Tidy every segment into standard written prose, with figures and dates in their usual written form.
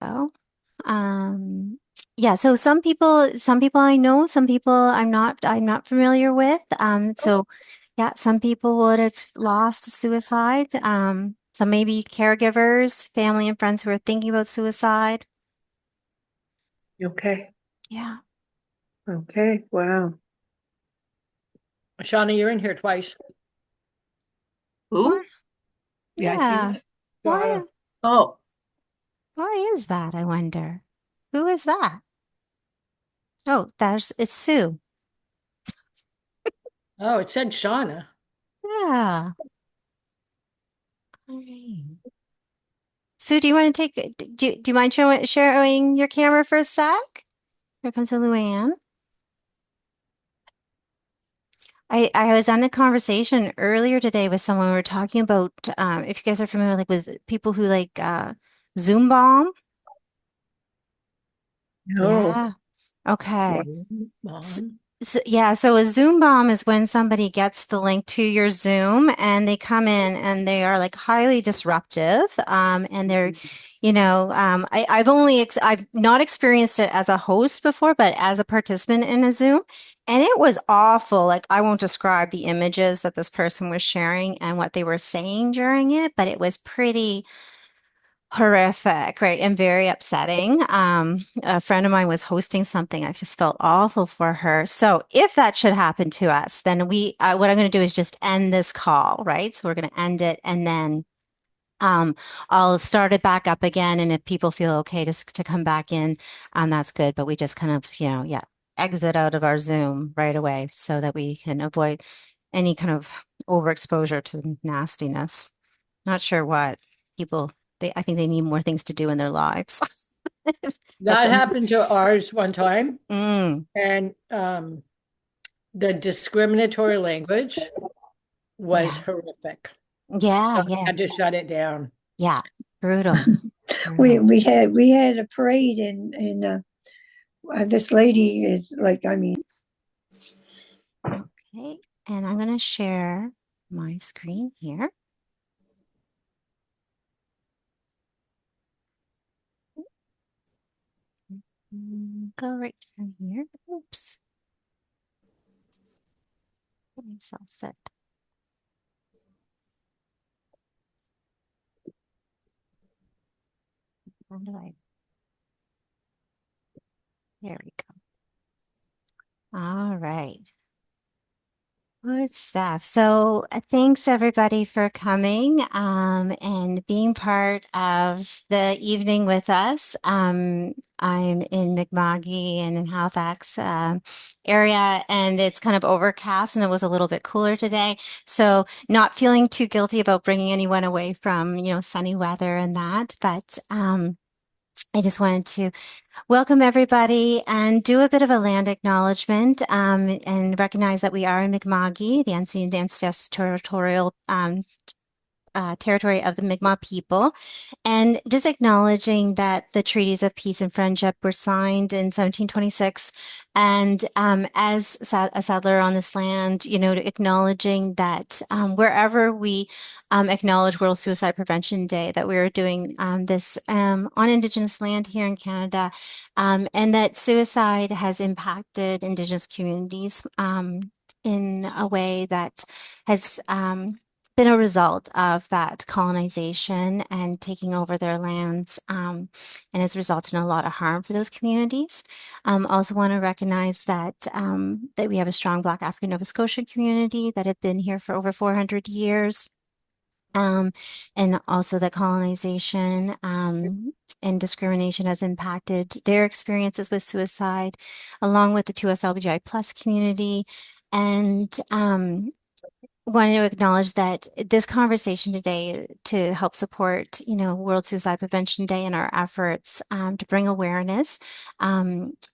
So, um, yeah, so some people I know, some people I'm not familiar with. So yeah, some people would have lost to suicide. Some maybe caregivers, family and friends who are thinking about suicide. Okay. Yeah. Okay. Wow. Shauna, you're in here twice. Why? Who? Yeah, I see Yeah. that. Why? Shauna. Oh, Why is that, I wonder? Who is that? Oh, it's Sue. Oh, it said Shauna. Yeah. All right. Sue, do you want to do you mind sharing your camera for a sec? Here comes Luann. I was on a conversation earlier today with someone. We were talking about if you guys are familiar like with people who like Zoom bomb. no. Yeah. Okay. S- Mom. yeah, so a Zoom bomb is when somebody gets the link to your Zoom and they come in and they are like highly disruptive. And they're, I've not experienced it as a host before, but as a participant in a Zoom, and it was awful. Like I won't describe the images that this person was sharing and what they were saying during it, but it was pretty horrific, right? And very upsetting. A friend of mine was hosting something. I just felt awful for her. So if that should happen to us, then what I'm going to do is just end this call, right? So we're going to end it and then um, I'll start it back up again. And if people feel okay to come back in, that's good. But we just kind of, yeah, exit out of our Zoom right away so that we can avoid any kind of overexposure to nastiness. Not sure what people I think they need more things to do in their lives. That's That what. happened to ours one time, Mm, and the discriminatory language was yeah, horrific. So yeah, I yeah, had to shut it down. yeah. Brutal, We brutal. we had a parade and this lady is like, I mean, Okay, and I'm going to share my screen here. Go right from here. Oops. Get myself set. How do I? There we go. All right. Good stuff. So thanks everybody for coming and being part of the evening with us. I'm in Mi'kma'ki and in Halifax area, and it's kind of overcast and it was a little bit cooler today. So not feeling too guilty about bringing anyone away from, sunny weather and that, but I just wanted to welcome everybody and do a bit of a land acknowledgement and recognize that we are in Mi'kma'ki, the unceded ancestral territorial territory of the Mi'kmaq people, and just acknowledging that the treaties of peace and friendship were signed in 1726. And as a settler on this land, acknowledging that wherever we acknowledge World Suicide Prevention Day, that we are doing this on Indigenous land here in Canada, and that suicide has impacted Indigenous communities in a way that has been a result of that colonization and taking over their lands, and has resulted in a lot of harm for those communities. Also want to recognize that we have a strong Black African Nova Scotia community that have been here for over 400 years. Um, and also that colonization and discrimination has impacted their experiences with suicide, along with the 2S plus community. And want to acknowledge that this conversation today to help support, World Suicide Prevention Day and our efforts to bring awareness.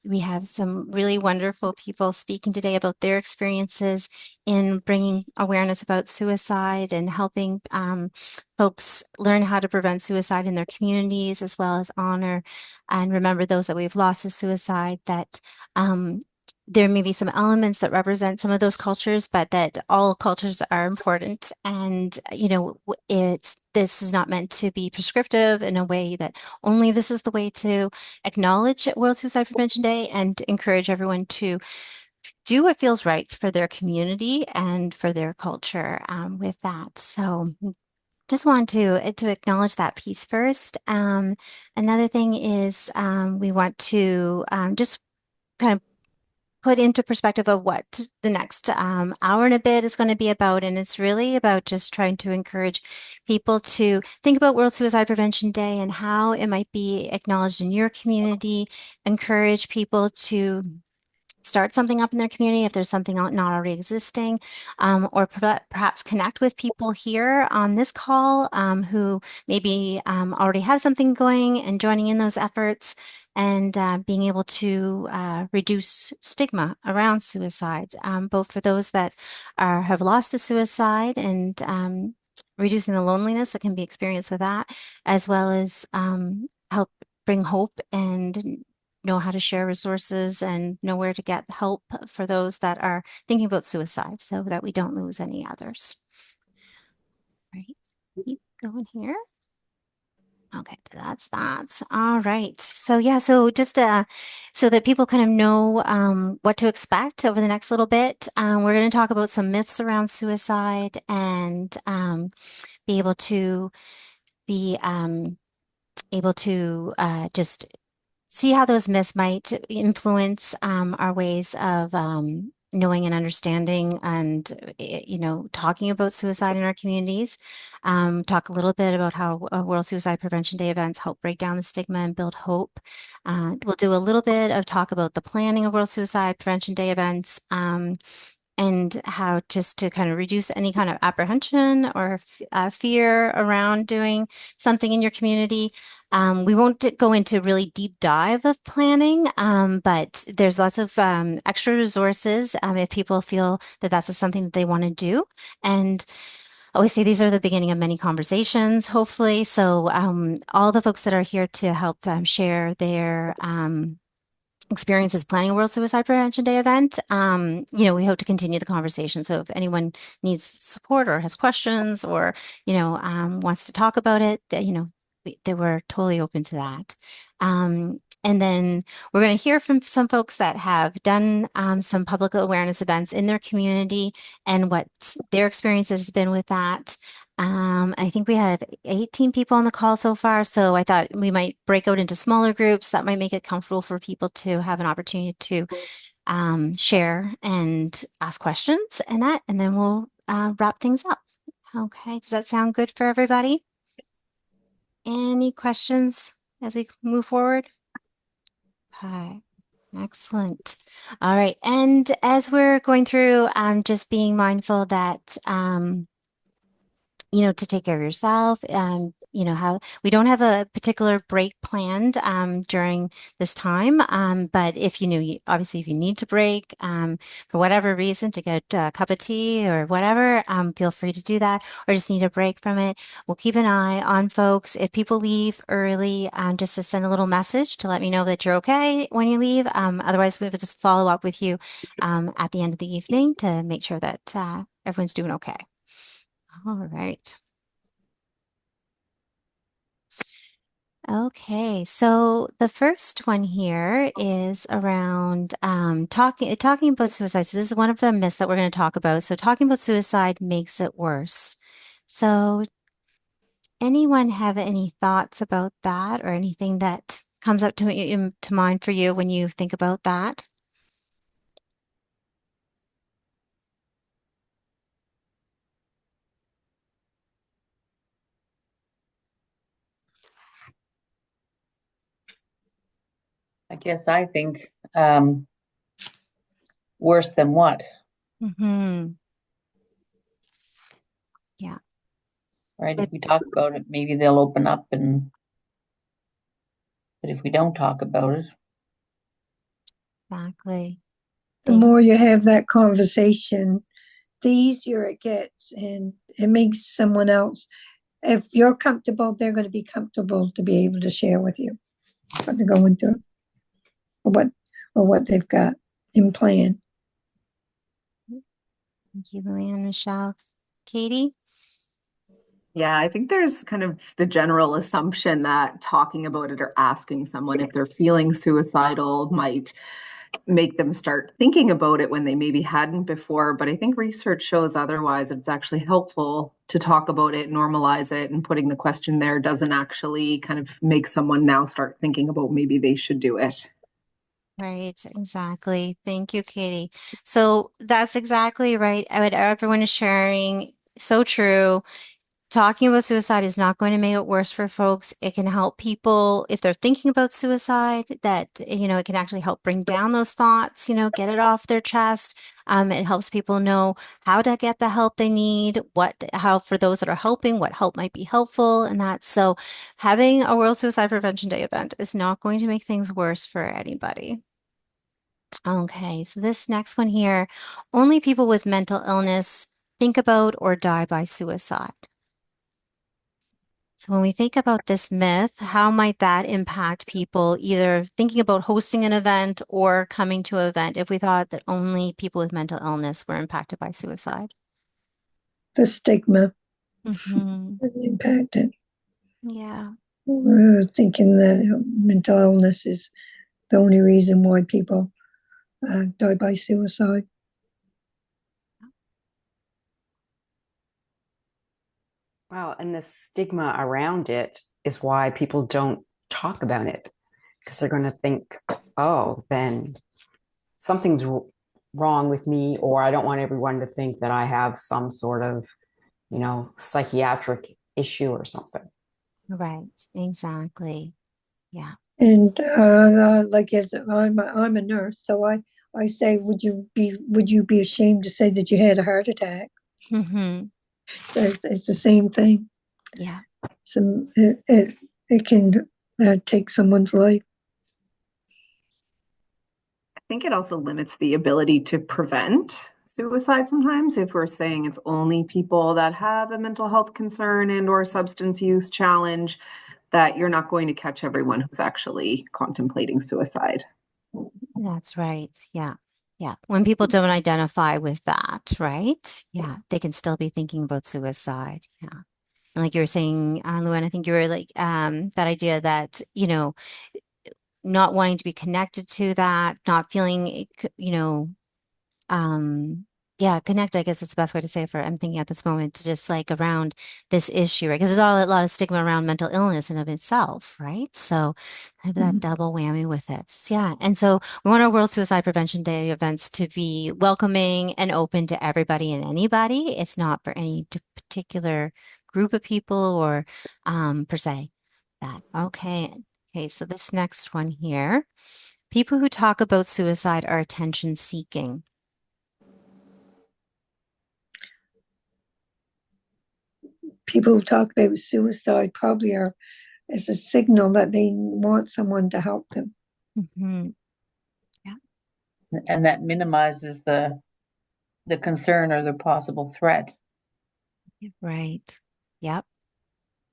We have some really wonderful people speaking today about their experiences in bringing awareness about suicide and helping folks learn how to prevent suicide in their communities, as well as honor and remember those that we've lost to suicide, that there may be some elements that represent some of those cultures, but that all cultures are important. And, this is not meant to be prescriptive in a way that only this is the way to acknowledge World Suicide Prevention Day, and encourage everyone to do what feels right for their community and for their culture, with that. So just want to acknowledge that piece first. Another thing is, we want to just kind of put into perspective of what the next hour and a bit is going to be about. And it's really about just trying to encourage people to think about World Suicide Prevention Day and how it might be acknowledged in your community, encourage people to start something up in their community if there's something not already existing, or perhaps connect with people here on this call, who maybe already have something going and joining in those efforts, and being able to reduce stigma around suicide, both for those that have lost to suicide, and reducing the loneliness that can be experienced with that, as well as help bring hope and know how to share resources and know where to get help for those that are thinking about suicide, so that we don't lose any others. Right. Keep going here. Okay, that's that. All right. So yeah, so just so that people kind of know what to expect over the next little bit, we're going to talk about some myths around suicide, and be able to be able to just see how those myths might influence our ways of knowing and understanding, and talking about suicide in our communities. Talk a little bit about how World Suicide Prevention Day events help break down the stigma and build hope. We'll do a little bit of talk about the planning of World Suicide Prevention Day events, and how just to kind of reduce any kind of apprehension or fear around doing something in your community. We won't go into really deep dive of planning, but there's lots of extra resources if people feel that that's something that they want to do. And I always say these are the beginning of many conversations, hopefully. So all the folks that are here to help share their experiences planning a World Suicide Prevention Day event, we hope to continue the conversation. So if anyone needs support or has questions, or, wants to talk about it, that we're totally open to that. And then we're going to hear from some folks that have done some public awareness events in their community, and what their experience has been with that. I think we have 18 people on the call so far, so I thought we might break out into smaller groups. That might make it comfortable for people to have an opportunity to share and ask questions, and then we'll wrap things up. Okay, does that sound good for everybody? Any questions as we move forward? Okay, excellent. All right, and as we're going through, just being mindful that to take care of yourself. How we don't have a particular break planned during this time. But if obviously, if you need to break for whatever reason to get a cup of tea or whatever, feel free to do that, or just need a break from it. We'll keep an eye on folks. If people leave early, just to send a little message to let me know that you're okay when you leave. Otherwise, we will just follow up with you at the end of the evening to make sure that everyone's doing okay. All right. Okay, so the first one here is around talking about suicide. So this is one of the myths that we're going to talk about. So talking about suicide makes it worse. So anyone have any thoughts about that, or anything that comes up to mind for you when you think about that? I guess I think worse than what, Mm-hmm. Yeah, right? If we talk about it, maybe they'll open up, but if we don't talk about it, exactly. The more you have that conversation, the easier it gets, and it makes someone else, if you're comfortable, they're going to be comfortable to be able to share with you what they're going through, or what they've got. and plan. Thank you, Luann, Michelle. Katie? Yeah, I think there's kind of the general assumption that talking about it or asking someone if they're feeling suicidal might make them start thinking about it when they maybe hadn't before. But I think research shows otherwise. It's actually helpful to talk about it, normalize it, and putting the question there doesn't actually kind of make someone now start thinking about maybe they should do it. Right, exactly. Thank you, Katie. So that's exactly right. What everyone is sharing, so true. Talking about suicide is not going to make it worse for folks. It can help people if they're thinking about suicide, that, it can actually help bring down those thoughts, get it off their chest. It helps people know how to get the help they need, how for those that are helping, what help might be helpful, and that. So having a World Suicide Prevention Day event is not going to make things worse for anybody. Okay, so this next one here, only people with mental illness think about or die by suicide. So when we think about this myth, how might that impact people either thinking about hosting an event or coming to an event if we thought that only people with mental illness were impacted by suicide? The stigma Hmm. that impacted. Yeah, We're thinking that mental illness is the only reason why people die by suicide. Wow, and the stigma around it is why people don't talk about it because they're going to think, oh, then something's wrong with me, or I don't want everyone to think that I have some sort of, psychiatric issue or something. right, exactly. Yeah. And like as I'm a nurse, so I say, would you be ashamed to say that you had a heart attack? Hmm. So it's the same thing. Yeah. It can take someone's life. I think it also limits the ability to prevent suicide sometimes if we're saying it's only people that have a mental health concern and or substance use challenge, that you're not going to catch everyone who's actually contemplating suicide. That's right. Yeah. Yeah. When people don't identify with that, right? Yeah, they can still be thinking about suicide. Yeah. And like you were saying, Luann, I think you were like that idea that, not wanting to be connected to that, not feeling, um, yeah, connect, I guess that's the best way to say it for I'm thinking at this moment to just like around this issue, right? Because there's a lot of stigma around mental illness in of itself, right? So kind of that double whammy with it. So, yeah. And so we want our World Suicide Prevention Day events to be welcoming and open to everybody and anybody. It's not for any particular group of people or per se that. Okay. Okay. So this next one here, people who talk about suicide are attention seeking. People who talk about suicide probably are as a signal that they want someone to help them. Mm-hmm. And that minimizes the concern or the possible threat. Right. Yep.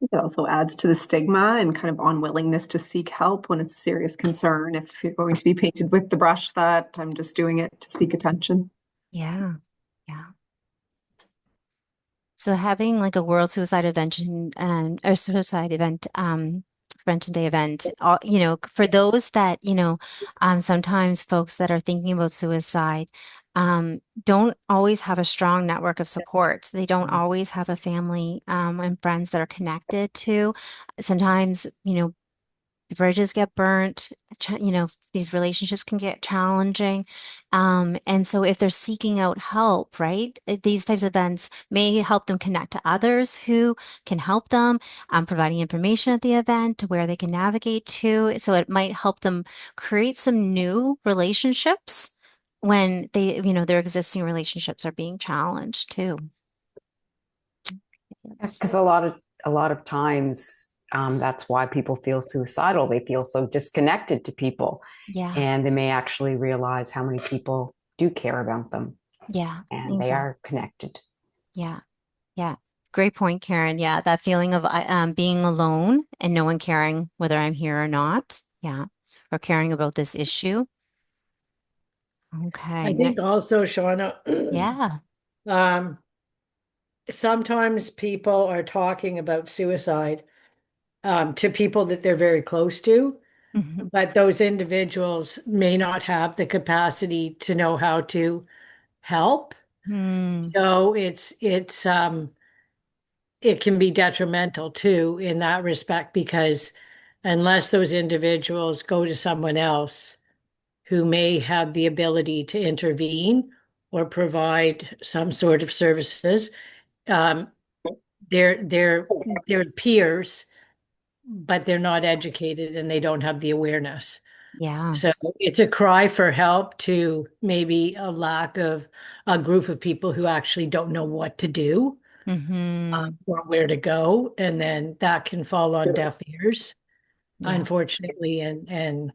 It also adds to the stigma and kind of unwillingness to seek help when it's a serious concern. If you're going to be painted with the brush that I'm just doing it to seek attention. Yeah. Yeah. So having like a World Suicide Prevention and or Suicide event, Prevention Day event, for those that, sometimes folks that are thinking about suicide, don't always have a strong network of support. They don't always have a family, and friends that are connected to. Sometimes, bridges get burnt, these relationships can get challenging. And so if they're seeking out help, right, these types of events may help them connect to others who can help them, providing information at the event to where they can navigate to. So it might help them create some new relationships when their existing relationships are being challenged too. Because a lot of times that's why people feel suicidal. They feel so disconnected to people, Yeah. and they may actually realize how many people do care about them, Yeah. and they are connected. Yeah. Yeah. Great point, Karen. Yeah, that feeling of being alone and no one caring whether I'm here or not. Yeah. Or caring about this issue. Okay. I think also, Shauna, Yeah. um, sometimes people are talking about suicide to people that they're very close to, Hmm. but those individuals may not have the capacity to know how to help. Mm. So it can be detrimental too in that respect, because unless those individuals go to someone else who may have the ability to intervene or provide some sort of services, um, they're peers, but they're not educated and they don't have the awareness. Yeah. So it's a cry for help to maybe a lack of a group of people who actually don't know what to do, Hmm. or where to go, and then that can fall on deaf ears, Yeah. unfortunately, and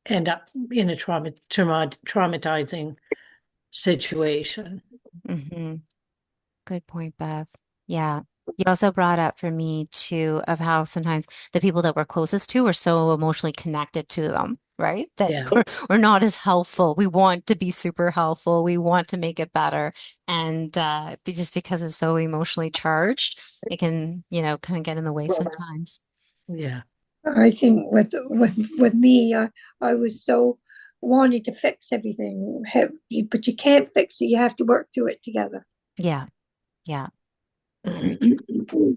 end up in a traumatizing situation. Hmm. Good point, Bev. Yeah. You also brought up for me too of how sometimes the people that we're closest to are so emotionally connected to them, right? That Yeah. we're not as helpful. We want to be super helpful. We want to make it better. And just because it's so emotionally charged, it can, kind of get in the way sometimes. Yeah. I think with me, I was so wanting to fix everything, but you can't fix it. You have to work through it together. Yeah. Yeah. Very true.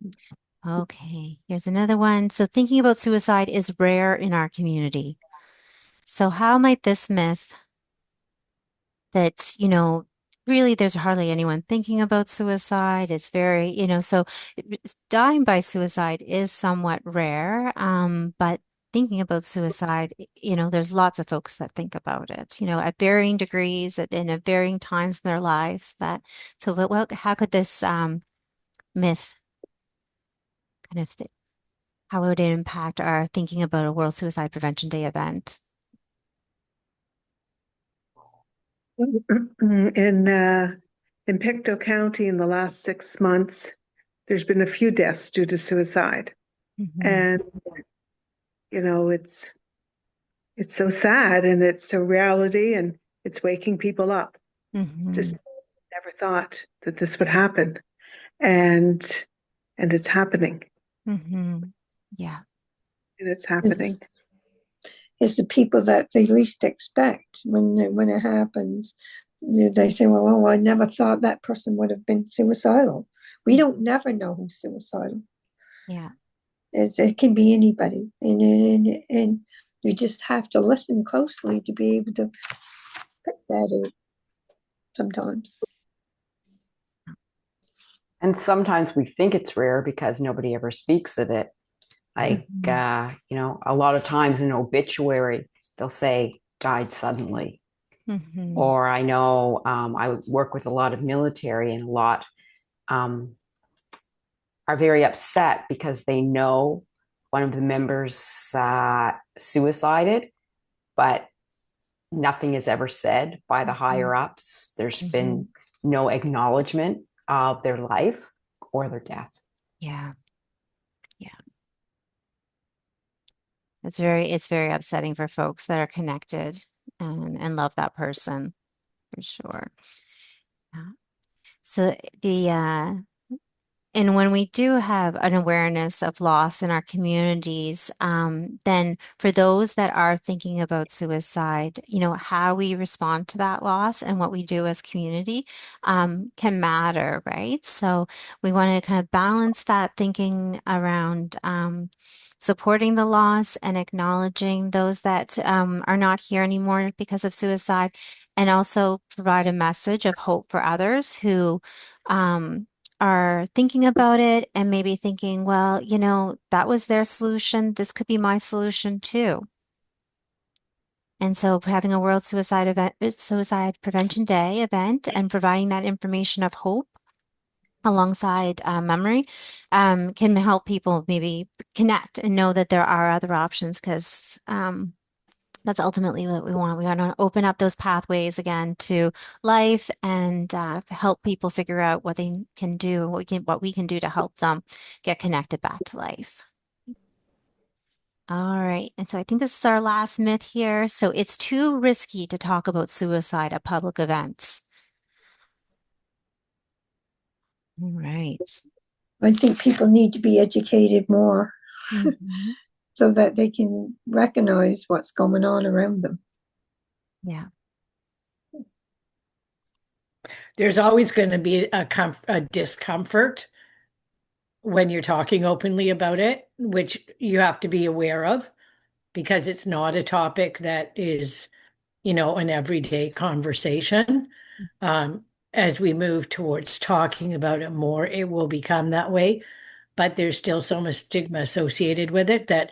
Okay. Here's another one. So thinking about suicide is rare in our community. So how might this myth that, really there's hardly anyone thinking about suicide. It's very, so dying by suicide is somewhat rare. But thinking about suicide, there's lots of folks that think about it, at varying degrees and at varying times in their lives that, so how could this myth kind of, how would it impact our thinking about a World Suicide Prevention Day event? In in Pictou County in the last 6 months, there's been a few deaths due to suicide. Hmm. And it's so sad and it's a reality and it's waking people up. Hmm. Just never thought that this would happen. And it's happening. Hmm. Yeah. And it's It's, happening. it's the people that they least expect when it happens. They say, "Well, oh, I never thought that person would have been suicidal." We don't never know who's suicidal. Yeah. It can be anybody, and you just have to listen closely to be able to pick that out sometimes. And sometimes we think it's rare because nobody ever speaks of it. Like, Mhm. a lot of times in obituary, they'll say died suddenly. Mhm. Or I know I work with a lot of military, and a lot um, are very upset because they know one of the members suicided, but nothing is ever said by the higher ups. There's Mhm. been no acknowledgement of their life or their death. Yeah. Yeah. It's very upsetting for folks that are connected and love that person for sure. Yeah. So and when we do have an awareness of loss in our communities, then for those that are thinking about suicide, how we respond to that loss and what we do as community, can matter, right? So we want to kind of balance that thinking around, supporting the loss and acknowledging those that, are not here anymore because of suicide, and also provide a message of hope for others who, are thinking about it and maybe thinking, well, that was their solution. This could be my solution too. And so having a World Suicide event, Suicide Prevention Day event and providing that information of hope alongside memory, can help people maybe connect and know that there are other options because that's ultimately what we want. We want to open up those pathways again to life and help people figure out what they can do, what we can do to help them get connected back to life. All right. And so I think this is our last myth here. So it's too risky to talk about suicide at public events. All right. I think people need to be educated more Mhm. so that they can recognize what's going on around them. Yeah. There's always going to be a discomfort when you're talking openly about it, which you have to be aware of because it's not a topic that is, an everyday conversation. Um, as we move towards talking about it more, it will become that way. But there's still so much stigma associated with it that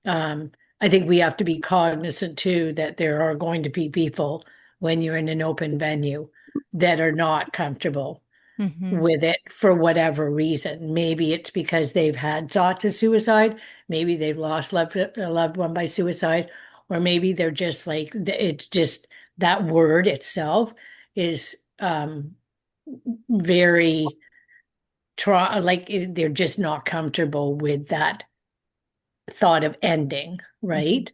um, I think we have to be cognizant too that there are going to be people when you're in an open venue that are not comfortable Hmm. with it for whatever reason. Maybe it's because they've had thoughts of suicide, maybe they've lost a loved one by suicide, or maybe they're just like, it's just that word itself is very they're just not comfortable with that thought of ending, right?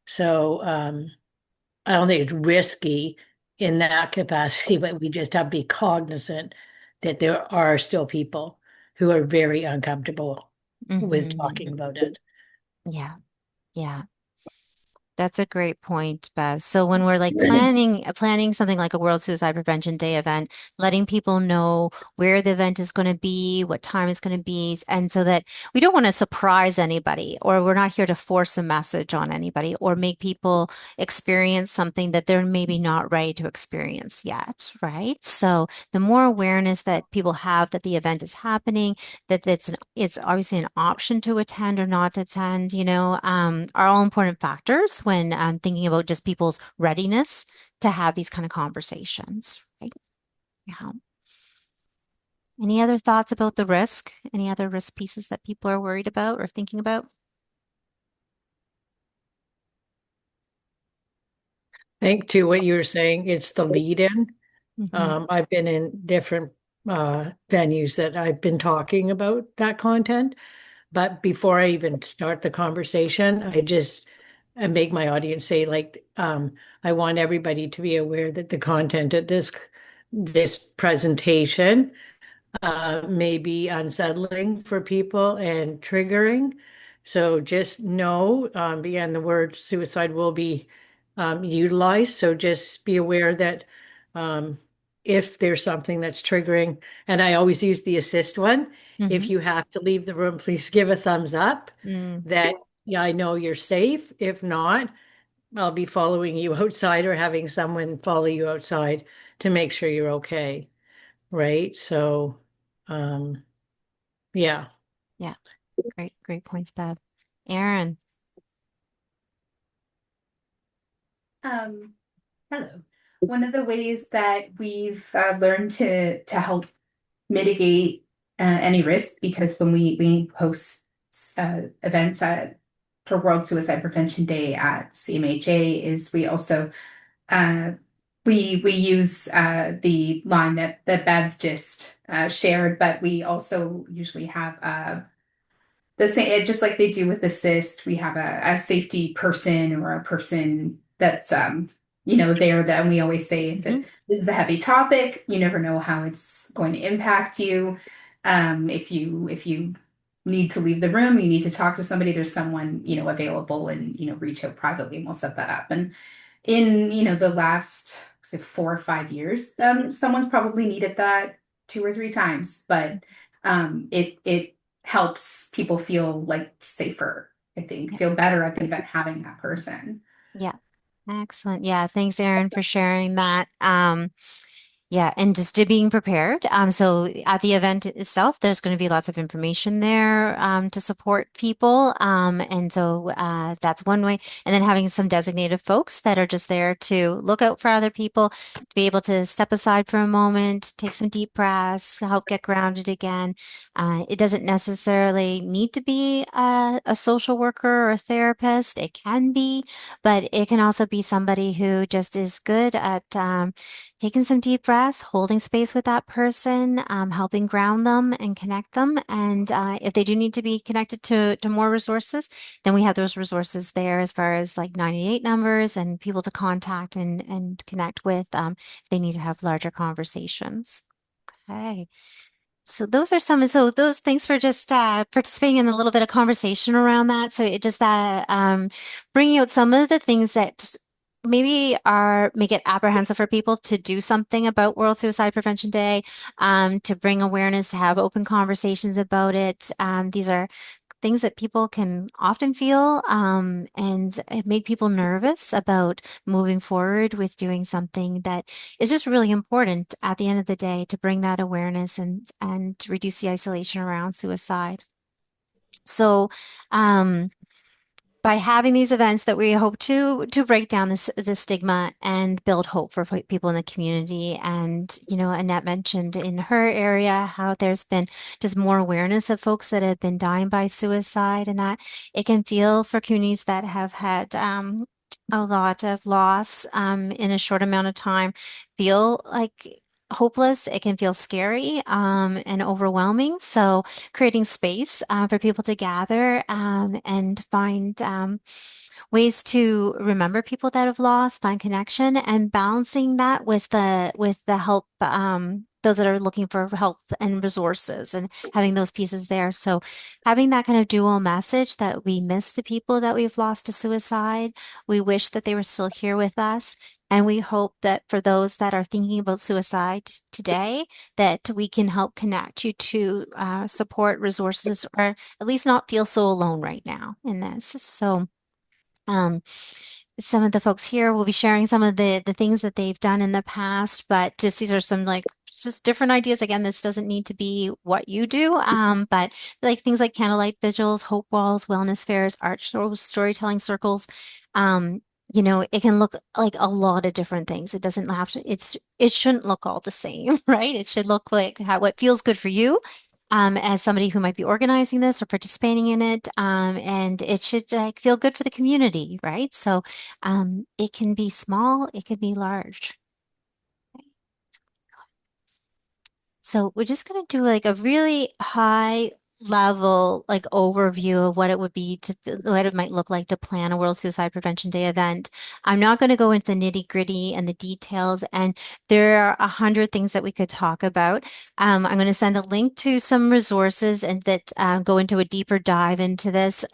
So I don't think it's risky in that capacity, but we just have to be cognizant that there are still people who are very uncomfortable with talking Hmm. about it. Yeah. Yeah. That's a great point, Bev. So when we're like planning something like a World Suicide Prevention Day event, letting people know where the event is going to be, what time it's going to be, and so that we don't want to surprise anybody, or we're not here to force a message on anybody, or make people experience something that they're maybe not ready to experience yet, right? So the more awareness that people have that the event is happening, that it's obviously an option to attend or not attend, are all important factors when thinking about just people's readiness to have these kind of conversations, right? Yeah. Any other thoughts about the risk? Any other risk pieces that people are worried about or thinking about? I think too what you were saying, it's the lead in. Hmm. I've been in different venues that I've been talking about that content. But before I even start the conversation, I make my audience say, like, I want everybody to be aware that the content of this presentation may be unsettling for people and triggering. So just know, again, the word suicide will be utilized. So just be aware that um, if there's something that's triggering, and I always use the assist one, Hmm. if you have to leave the room, please give a thumbs up Mm. that, yeah, I know you're safe. If not, I'll be following you outside or having someone follow you outside to make sure you're okay. Right. So, um, yeah. Yeah, great points, Bev. Aaron. Um, Hello. One of the ways that we've learned to help mitigate any risk, because when we host events for World Suicide Prevention Day at CMHA, is we also uh, we use the line that Bev just shared, but we also usually have the same, just like they do with assist, we have a safety person or a person that's there. That, and we always say, if Hmm. this is a heavy topic, you never know how it's going to impact you. If you need to leave the room, you need to talk to somebody, there's someone available, and reach out privately and we'll set that up. And in the last, say, 4 or 5 years, someone's probably needed that 2 or 3 times, but it helps people feel like safer, I think, Yeah. feel better at the event having that person. Yeah. Excellent. Yeah, thanks, Erin, for sharing that. Yeah, and just to being prepared. So at the event itself, there's going to be lots of information there to support people. And so that's one way. And then having some designated folks that are just there to look out for other people, to be able to step aside for a moment, take some deep breaths, help get grounded again. It doesn't necessarily need to be a social worker or a therapist. It can be, but it can also be somebody who just is good at taking some deep breaths distress, holding space with that person, helping ground them and connect them. And if they do need to be connected to more resources, then we have those resources there as far as like 98 numbers and people to contact and connect with if they need to have larger conversations. Okay. So those are some, so those, thanks for just participating in a little bit of conversation around that. So it just bringing out some of the things that maybe make it apprehensive for people to do something about World Suicide Prevention Day, to bring awareness, to have open conversations about it. These are things that people can often feel, and it make people nervous about moving forward with doing something that is just really important at the end of the day to bring that awareness and to reduce the isolation around suicide. So, by having these events that we hope to break down the stigma and build hope for people in the community. And Annette mentioned in her area how there's been just more awareness of folks that have been dying by suicide, and that it can feel for communities that have had a lot of loss in a short amount of time feel like hopeless. It can feel scary and overwhelming. So creating space for people to gather and find ways to remember people that have lost, find connection, and balancing that with the help. Those that are looking for help and resources and having those pieces there. So having that kind of dual message that we miss the people that we've lost to suicide. We wish that they were still here with us. And we hope that for those that are thinking about suicide today, that we can help connect you to support resources, or at least not feel so alone right now in this. So some of the folks here will be sharing some of the things that they've done in the past, but just these are some like just different ideas. Again, this doesn't need to be what you do, but like things like candlelight vigils, hope walls, wellness fairs, art shows, storytelling circles. It can look like a lot of different things. It doesn't have to, it shouldn't look all the same, right? It should look like what feels good for you as somebody who might be organizing this or participating in it. And it should like feel good for the community, right? So it can be small, it could be large. So we're just going to do like a really high level like overview of what it would be what it might look like to plan a World Suicide Prevention Day event. I'm not going to go into the nitty-gritty and the details, and there are 100 things that we could talk about. I'm going to send a link to some resources and that go into a deeper dive into this.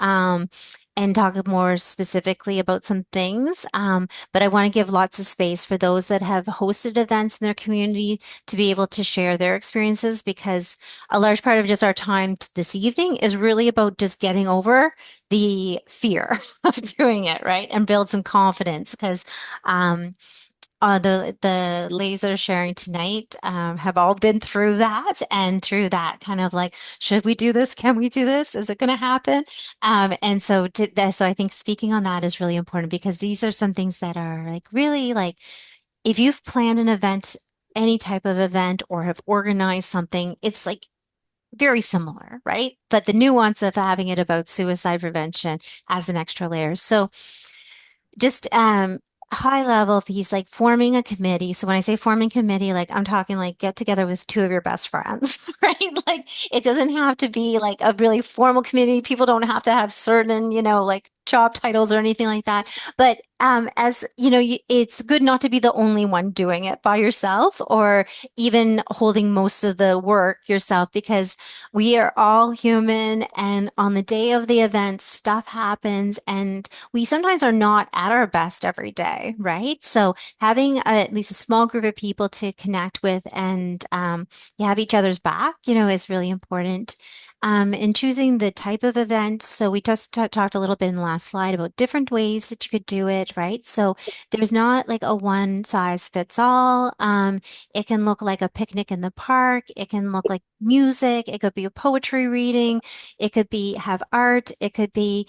And talk more specifically about some things. But I want to give lots of space for those that have hosted events in their community to be able to share their experiences, because a large part of just our time this evening is really about just getting over the fear of doing it, right? And build some confidence, because the ladies that are sharing tonight have all been through that, and through that kind of like, should we do this? Can we do this? Is it going to happen? And so so I think speaking on that is really important, because these are some things that are like really like, if you've planned an event, any type of event, or have organized something, it's like very similar, right? But the nuance of having it about suicide prevention adds an extra layer. So just high level piece, like forming a committee. So when I say forming committee, like I'm talking like get together with two of your best friends, right? Like it doesn't have to be like a really formal committee. People don't have to have certain, like job titles or anything like that. But as it's good not to be the only one doing it by yourself, or even holding most of the work yourself, because we are all human, and on the day of the event, stuff happens, and we sometimes are not at our best every day, right? So having at least a small group of people to connect with and you have each other's back, is really important. And choosing the type of event. So we just talked a little bit in the last slide about different ways that you could do it, right? So there's not like a one size fits all. It can look like a picnic in the park. It can look like music. It could be a poetry reading. It could be have art. It could be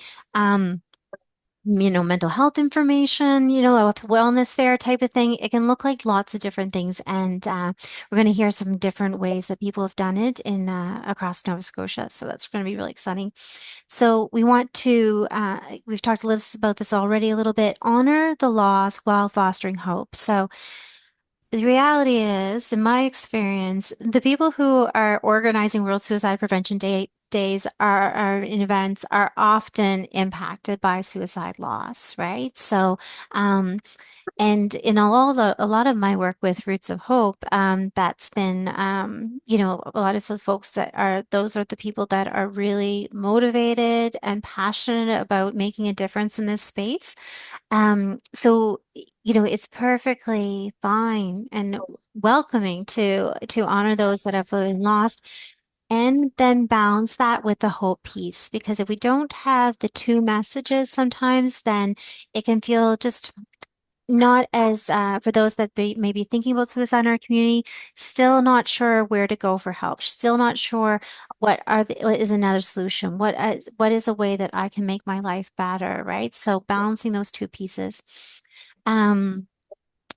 mental health information, a wellness fair type of thing. It can look like lots of different things. And we're going to hear some different ways that people have done it in across Nova Scotia. So that's going to be really exciting. So we want to, we've talked a little about this already a little bit, honor the loss while fostering hope. So the reality is, in my experience, the people who are organizing World Suicide Prevention days are in events are often impacted by suicide loss, right? So, um, and in a lot of my work with Roots of Hope, that's been, a lot of the folks that are, those are the people that are really motivated and passionate about making a difference in this space. It's perfectly fine and welcoming to honor those that have been lost and then balance that with the hope piece. Because if we don't have the two messages sometimes, then it can feel just not as for those that may be thinking about suicide in our community, still not sure where to go for help, still not sure what is another solution, what is a way that I can make my life better, right? So balancing those two pieces. Um,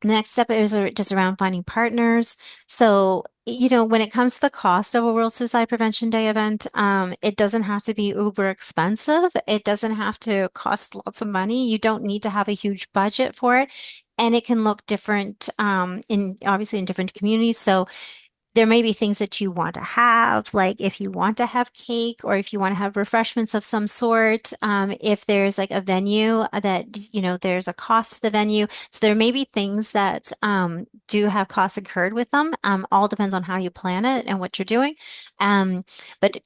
the next step is just around finding partners. So, when it comes to the cost of a World Suicide Prevention Day event, it doesn't have to be uber expensive. It doesn't have to cost lots of money. You don't need to have a huge budget for it. And it can look different in obviously in different communities. So there may be things that you want to have, like if you want to have cake or if you want to have refreshments of some sort. If there's like a venue that, there's a cost to the venue. So there may be things that do have costs incurred with them. All depends on how you plan it and what you're doing. But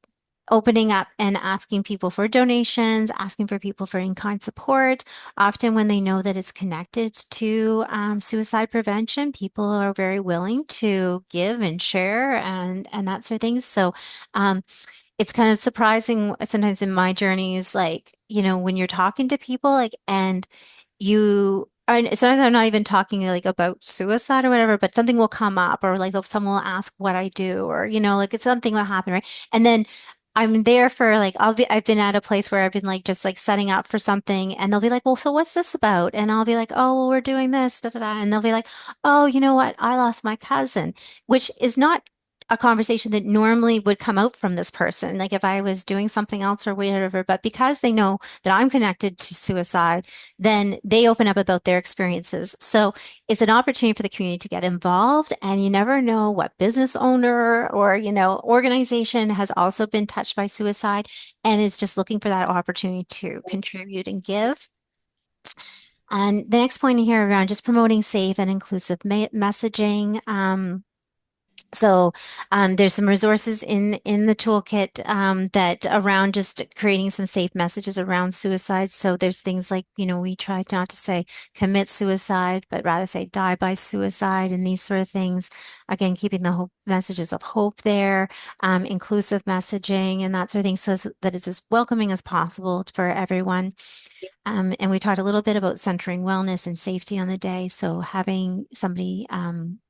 opening up and asking people for donations, asking for people for in-kind support. Often, when they know that it's connected to suicide prevention, people are very willing to give and share and that sort of things. So, it's kind of surprising sometimes in my journeys, like, when you're talking to people, like, and sometimes I'm not even talking like about suicide or whatever, but something will come up or like someone will ask what I do or, like it's something will happen, right? And then I'm there for like I've been at a place where I've been like just like setting up for something and they'll be like, well, so what's this about? And I'll be like, oh, well, we're doing this, da da da. And they'll be like, oh, you know what? I lost my cousin, which is not a conversation that normally would come out from this person, like if I was doing something else or whatever. But because they know that I'm connected to suicide, then they open up about their experiences. So it's an opportunity for the community to get involved. And you never know what business owner or, organization has also been touched by suicide and is just looking for that opportunity to contribute and give. And the next point here around just promoting safe and inclusive messaging. There's some resources in the toolkit that around just creating some safe messages around suicide. So there's things like, we try not to say commit suicide, but rather say die by suicide and these sort of things. Again, keeping the hope messages of hope there, inclusive messaging and that sort of thing, so that it's as welcoming as possible for everyone. And we talked a little bit about centering wellness and safety on the day. So having somebody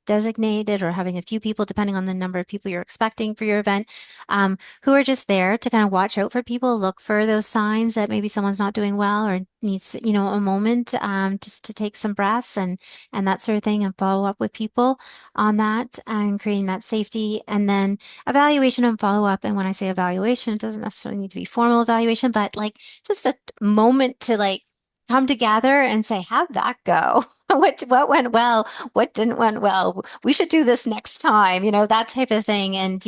designated or having a few people, depending on the number of people you're expecting for your event, who are just there to kind of watch out for people, look for those signs that maybe someone's not doing well or needs, a moment just to take some breaths and that sort of thing and follow up with people on that and creating that safety. And then evaluation and follow up. And when I say evaluation, it doesn't necessarily need to be formal evaluation, but like just a moment to like come together and say, how'd that go? What went well? What didn't went well? We should do this next time, that type of thing. And,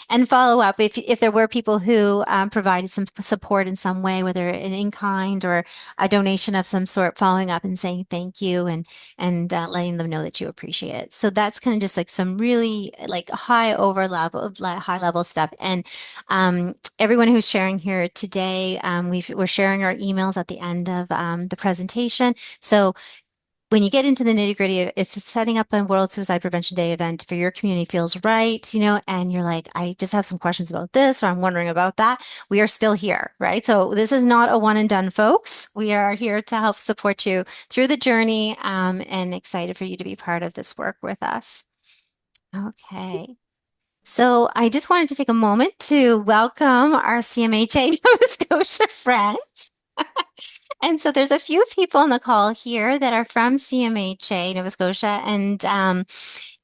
and follow up if there were people who provided some support in some way, whether an in-kind or a donation of some sort, following up and saying thank you and letting them know that you appreciate it. So that's kind of just like some really like high level stuff. And everyone who's sharing here today, we're sharing our emails at the end of the presentation. So when you get into the nitty gritty, if setting up a World Suicide Prevention Day event for your community feels right, and you're like, I just have some questions about this, or I'm wondering about that, we are still here, right? So this is not a one and done, folks. We are here to help support you through the journey and excited for you to be part of this work with us. Okay. So I just wanted to take a moment to welcome our CMHA Nova Scotia friends. And so there's a few people on the call here that are from CMHA Nova Scotia, and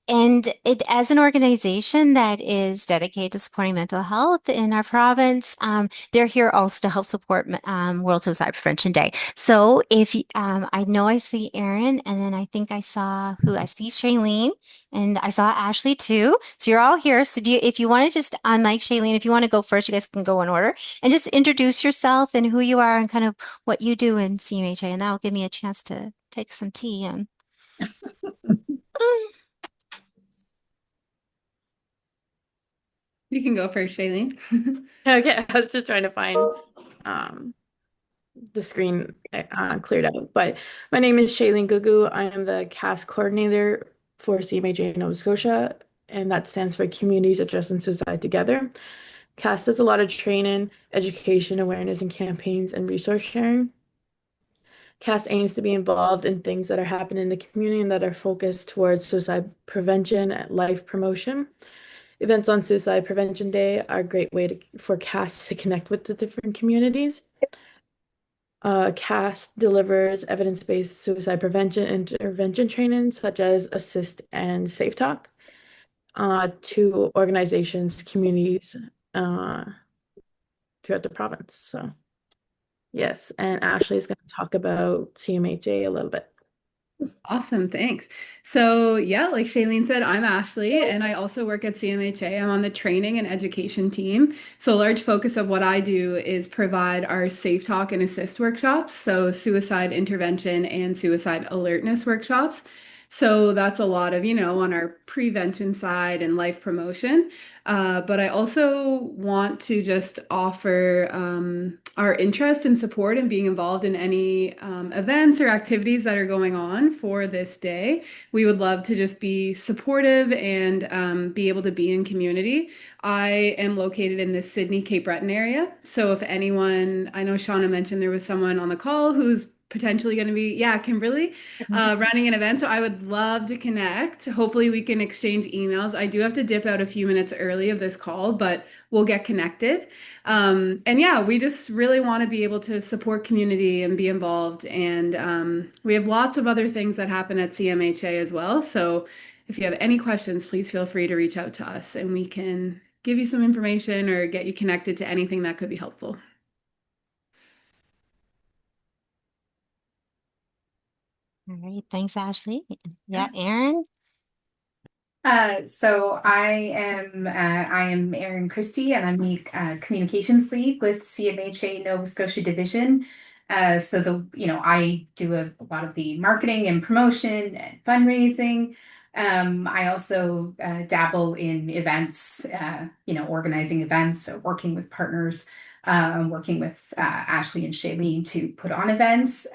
And as an organization that is dedicated to supporting mental health in our province, they're here also to help support World Suicide Prevention Day. So I know I see Erin, and then I think I see Shailene, and I saw Ashley too. So you're all here. So if you want to just unmic Shailene, if you want to go first, you guys can go in order and just introduce yourself and who you are and kind of what you do in CMHA, and that will give me a chance to take some tea and. You can go first, Shailene. Okay, I was just trying to find um, the screen cleared out. But my name is Shailene Gugu. I am the CAS coordinator for CMHA Nova Scotia, and that stands for Communities Addressing Suicide Together. CAS does a lot of training, education, awareness, and campaigns and resource sharing. CAS aims to be involved in things that are happening in the community and that are focused towards suicide prevention and life promotion. Events on Suicide Prevention Day are a great way for CAS to connect with the different communities. CAS delivers evidence-based suicide prevention and intervention training, such as Assist and Safe Talk, to organizations, communities throughout the province. So, yes, and Ashley is going to talk about CMHA a little bit. Awesome, thanks. So yeah, like Shailene said, I'm Ashley, and I also work at CMHA. I'm on the training and education team. So a large focus of what I do is provide our Safe Talk and Assist workshops, so suicide intervention and suicide alertness workshops. So that's a lot of, on our prevention side and life promotion. But I also want to just offer our interest and support in being involved in any events or activities that are going on for this day. We would love to just be supportive and be able to be in community. I am located in the Sydney Cape Breton area. So if anyone, I know Shauna mentioned there was someone on the call who's potentially going to be, yeah, Kimberly, running an event. So I would love to connect. Hopefully we can exchange emails. I do have to dip out a few minutes early of this call, but we'll get connected. And yeah, we just really want to be able to support community and be involved. And we have lots of other things that happen at CMHA as well. So if you have any questions, please feel free to reach out to us and we can give you some information or get you connected to anything that could be helpful. All right, thanks, Ashley. Yeah, Erin. So I am Erin Christie, and I'm the communications lead with CMHA Nova Scotia Division. I do a lot of the marketing and promotion and fundraising. I also dabble in events, organizing events, so working with partners, working with Ashley and Shailene to put on events.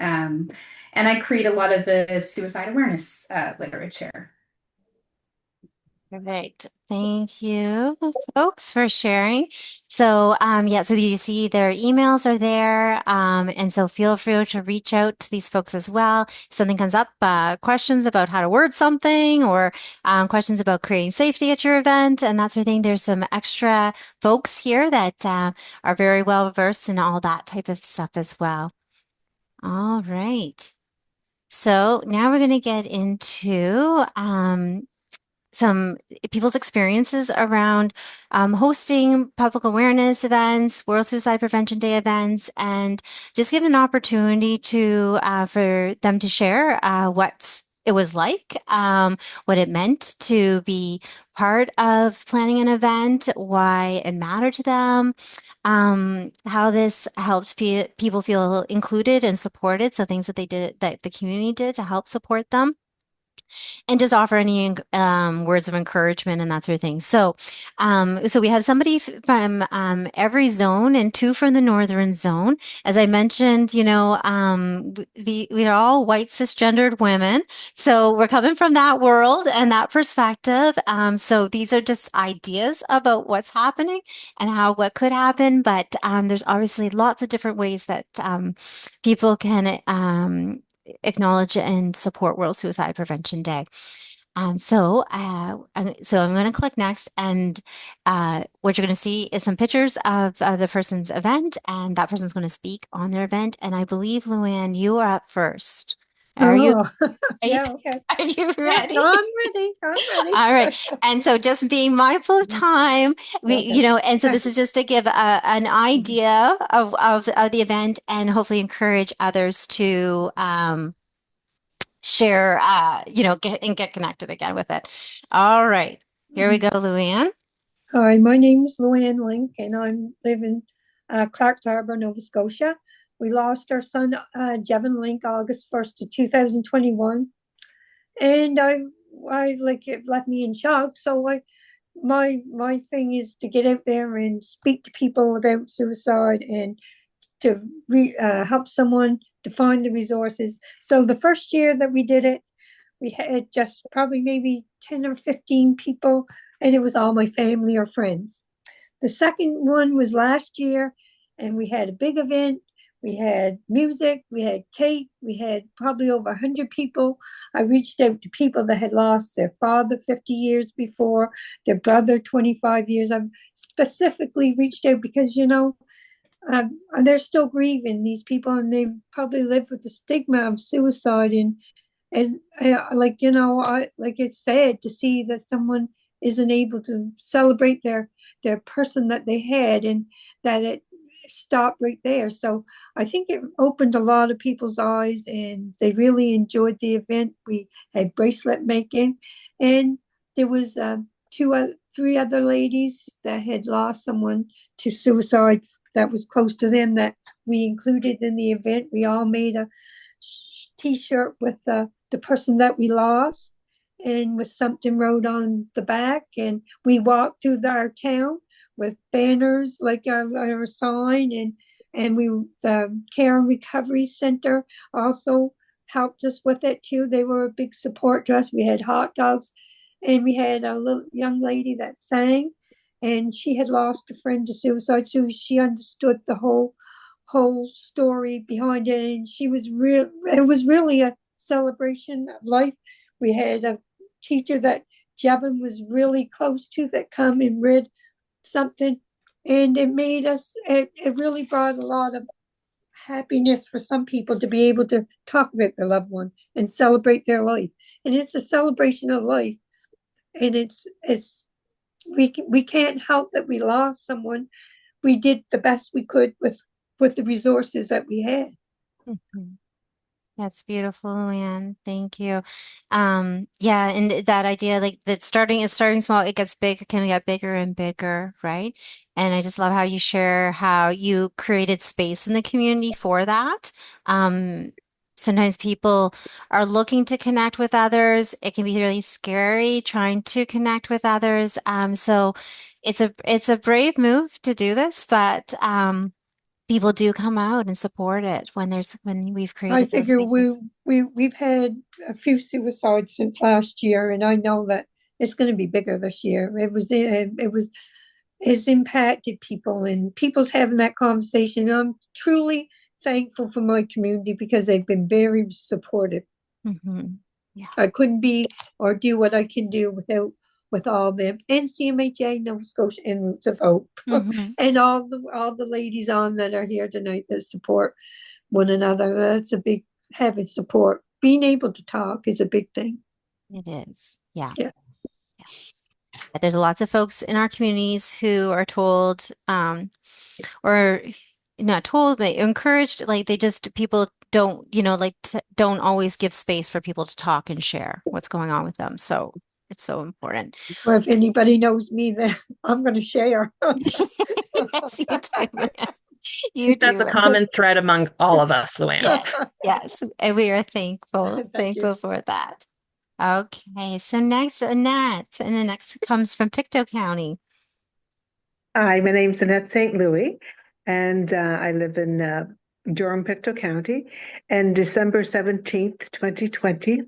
And I create a lot of the suicide awareness literature. Perfect. Thank you, folks, for sharing. So, so you see their emails are there. And so feel free to reach out to these folks as well. If something comes up, questions about how to word something or questions about creating safety at your event and that sort of thing. There's some extra folks here that are very well versed in all that type of stuff as well. All right. So now we're going to get into some people's experiences around hosting public awareness events, World Suicide Prevention Day events, and just give an opportunity for them to share what it was like, what it meant to be part of planning an event, why it mattered to them, how this helped people feel included and supported. So things that they did, that the community did to help support them and just offer any words of encouragement and that sort of thing. So we have somebody from every zone and two from the northern zone. As I mentioned, we are all white cisgendered women, so we're coming from that world and that perspective. So these are just ideas about what's happening and what could happen, but there's obviously lots of different ways that people can acknowledge and support World Suicide Prevention Day. I'm going to click next, and what you're going to see is some pictures of the person's event, and that person's going to speak on their event. And I believe, Luann, you are up first. Are you, Oh, are you, yeah, okay. are you Yeah, ready? I'm ready. I'm ready. All right. And so just being mindful of time, Okay. and so this is just to give an idea of the event and hopefully encourage others to share, get connected again with it. All right. Here we go, Luann. Hi, my name's Luann Link, and I'm living Clark's Harbor, Nova Scotia. We lost our son, Jevin Link, August 1st of 2021. And I like it left me in shock. So my thing is to get out there and speak to people about suicide and to help someone to find the resources. So the first year that we did it, we had just probably maybe 10 or 15 people, and it was all my family or friends. The second one was last year, and we had a big event. We had music, we had cake, we had probably over 100 people. I reached out to people that had lost their father 50 years before, their brother 25 years. I've specifically reached out because, they're still grieving, these people, and they've probably lived with the stigma of suicide. And like it's sad to see that someone isn't able to celebrate their person that they had, and that it stopped right there. So I think it opened a lot of people's eyes, and they really enjoyed the event. We had bracelet making, and there was three other ladies that had lost someone to suicide that was close to them that we included in the event. We all made a t-shirt with the person that we lost, and with something wrote on the back, and we walked through our town with banners like our sign, and the Care and Recovery Center also helped us with it too. They were a big support to us. We had hot dogs, and we had a little young lady that sang, and she had lost a friend to suicide, so she understood the whole story behind it, and she was real. It was really a celebration of life. We had a teacher that Jevin was really close to that come and read something, and it really brought a lot of happiness for some people to be able to talk about their loved one and celebrate their life. And it's a celebration of life, and it's we can't help that we lost someone. We did the best we could with the resources that we had. Mhm. That's beautiful, Luann. Thank you. Yeah, and that idea, like that it's starting small, it gets big, it can get bigger and bigger, right? And I just love how you share how you created space in the community for that. Sometimes people are looking to connect with others. It can be really scary trying to connect with others. So it's a brave move to do this, but people do come out and support it when we've I created those figure spaces. we've had a few suicides since last year, and I know that it's going to be bigger this year. It's impacted people, and people's having that conversation. I'm truly thankful for my community because they've been very supportive. Hmm. Yeah. I couldn't be or do what I can do with all them, and CMHA, Nova Scotia, and Roots of Hope, Hmm. and all the ladies on that are here tonight that support one another. That's a big having support. Being able to talk is a big thing. It is. Yeah. Yeah. Yeah. There's lots of folks in our communities who are told, or not told, but encouraged, like people don't, don't always give space for people to talk and share what's going on with them. So it's so important. Or if anybody knows me, then I'm going to share. Yes, you do, Luann. I You think that's do. a common thread among all of us, Luann. Yes, yes. And we are Thank thankful you. for that. Okay, so next, Annette, and the next comes from Pictou County. Hi, my name's Annette St. Louis, and I live in Durham, Pictou County. And December 17th, 2020,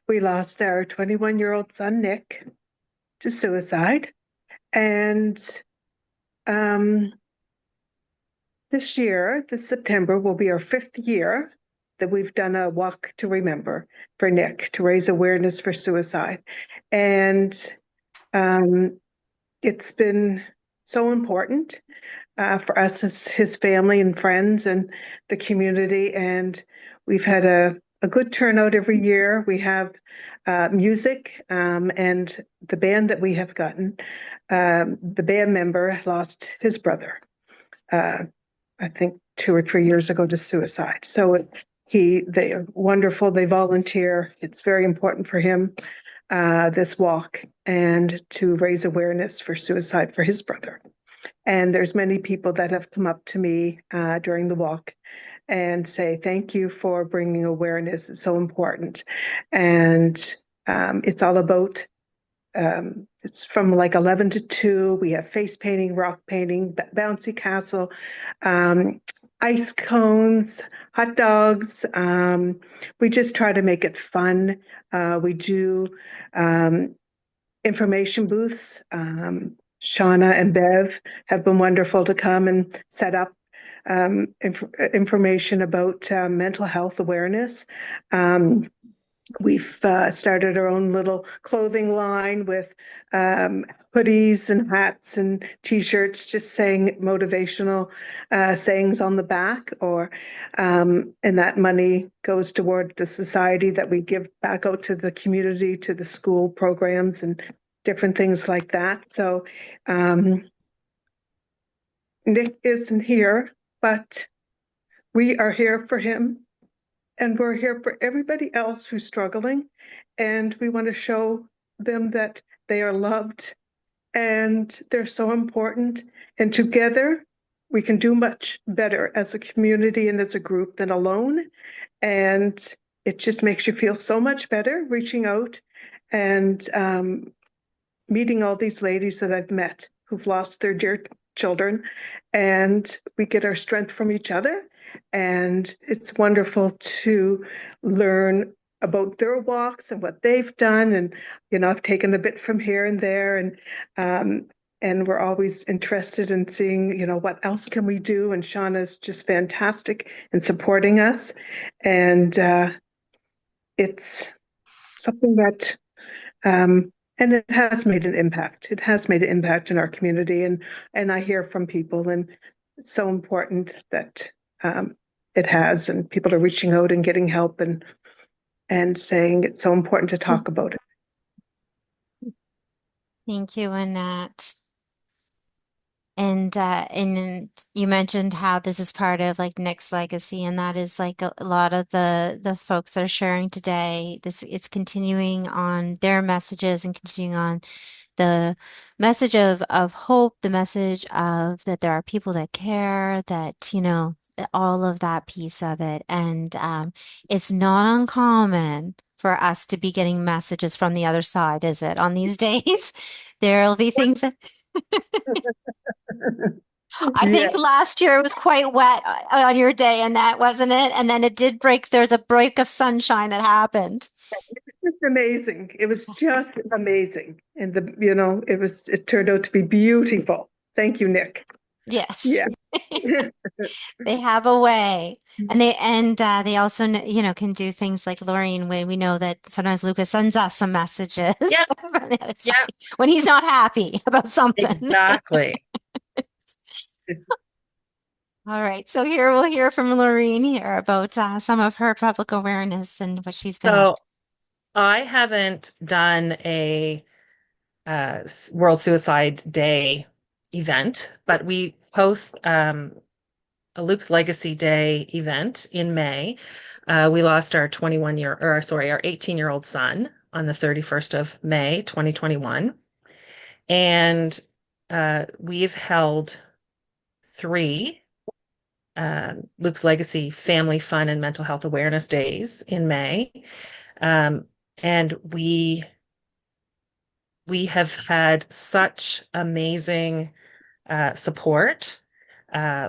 we lost our 21-year-old son, Nick, to suicide. And this September, will be our 5th year that we've done a walk to remember for Nick to raise awareness for suicide. And it's been so important for us as his family and friends and the community. And we've had a a good turnout every year. We have music, and the band that we have gotten, the band member lost his brother, I think 2 or 3 years ago, to suicide. So they are wonderful. They volunteer. It's very important for him, this walk, and to raise awareness for suicide for his brother. And there's many people that have come up to me during the walk and say, thank you for bringing awareness. It's so important. And it's all about, it's from like 11 to 2. We have face painting, rock painting, bouncy castle, ice cones, hot dogs. We just try to make it fun. We do information booths. Shauna and Bev have been wonderful to come and set up information about mental health awareness. We've started our own little clothing line with hoodies and hats and T-shirts, just saying motivational sayings on the back, and that money goes toward the society that we give back out to the community, to the school programs and different things like that. So Nick isn't here, but we are here for him. And we're here for everybody else who's struggling. And we want to show them that they are loved and they're so important. And together, we can do much better as a community and as a group than alone. And it just makes you feel so much better reaching out and meeting all these ladies that I've met who've lost their dear children. And we get our strength from each other. And it's wonderful to learn about their walks and what they've done. And, I've taken a bit from here and there. And we're always interested in seeing, what else can we do? And Shauna's just fantastic in supporting us. And it's something that, and it has made an impact. It has made an impact in our community. And I hear from people, and it's so important that it has, and people are reaching out and getting help and saying it's so important to talk about it. Thank you, Annette. And you mentioned how this is part of like Nick's legacy, and that is like a lot of the folks that are sharing today. It's continuing on their messages and continuing on the message of hope, the message of that there are people that care, that all of that piece of it. And it's not uncommon for us to be getting messages from the other side, is it? On these days, there'll be things that I think last year it was quite wet on your day, Annette, wasn't it? And then it did break. There's a break of sunshine that happened. Just amazing. It was just amazing. And it turned out to be beautiful. Thank you, Nick. Yes. Yeah. They have a way. And they also can do things like Lorraine, when we know that sometimes Lucas sends us some messages Yeah. from the other side Yeah. when he's not happy about something. Exactly. All right. So here we'll hear from Lorraine here about some of her public awareness and what she's been up So I haven't done a World Suicide Day event, but we host a Luke's Legacy Day event in May. We lost our 18-year-old son on the 31st of May, 2021. And we've held 3 Luke's Legacy Family Fun and Mental Health Awareness Days in May. And we have had such amazing support.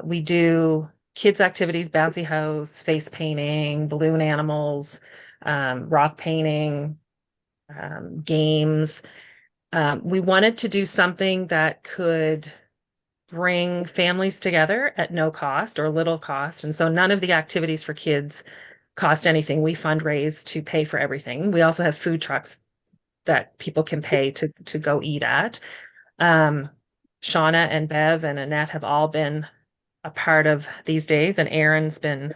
We do kids activities, bouncy house, face painting, balloon animals, rock painting, games. We wanted to do something that could bring families together at no cost or little cost. And so none of the activities for kids cost anything. We fundraise to pay for everything. We also have food trucks that people can pay to go eat at. Shauna and Bev and Annette have all been a part of these days, and Aaron's been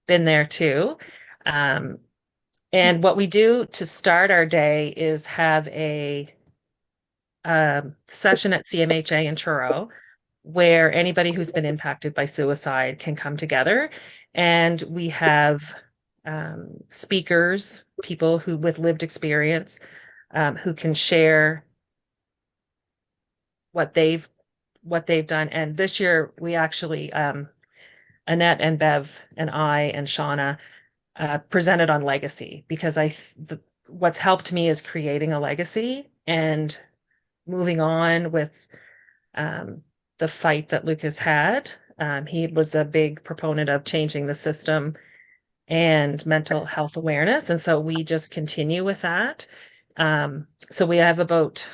there too. And what we do to start our day is have a session at CMHA in Truro where anybody who's been impacted by suicide can come together. And we have speakers, people who with lived experience, who can share what they've done. And this year we actually Annette and Bev and I and Shauna presented on legacy because what's helped me is creating a legacy and moving on with the fight that Lucas had. He was a big proponent of changing the system and mental health awareness. And so we just continue with that. So we have about,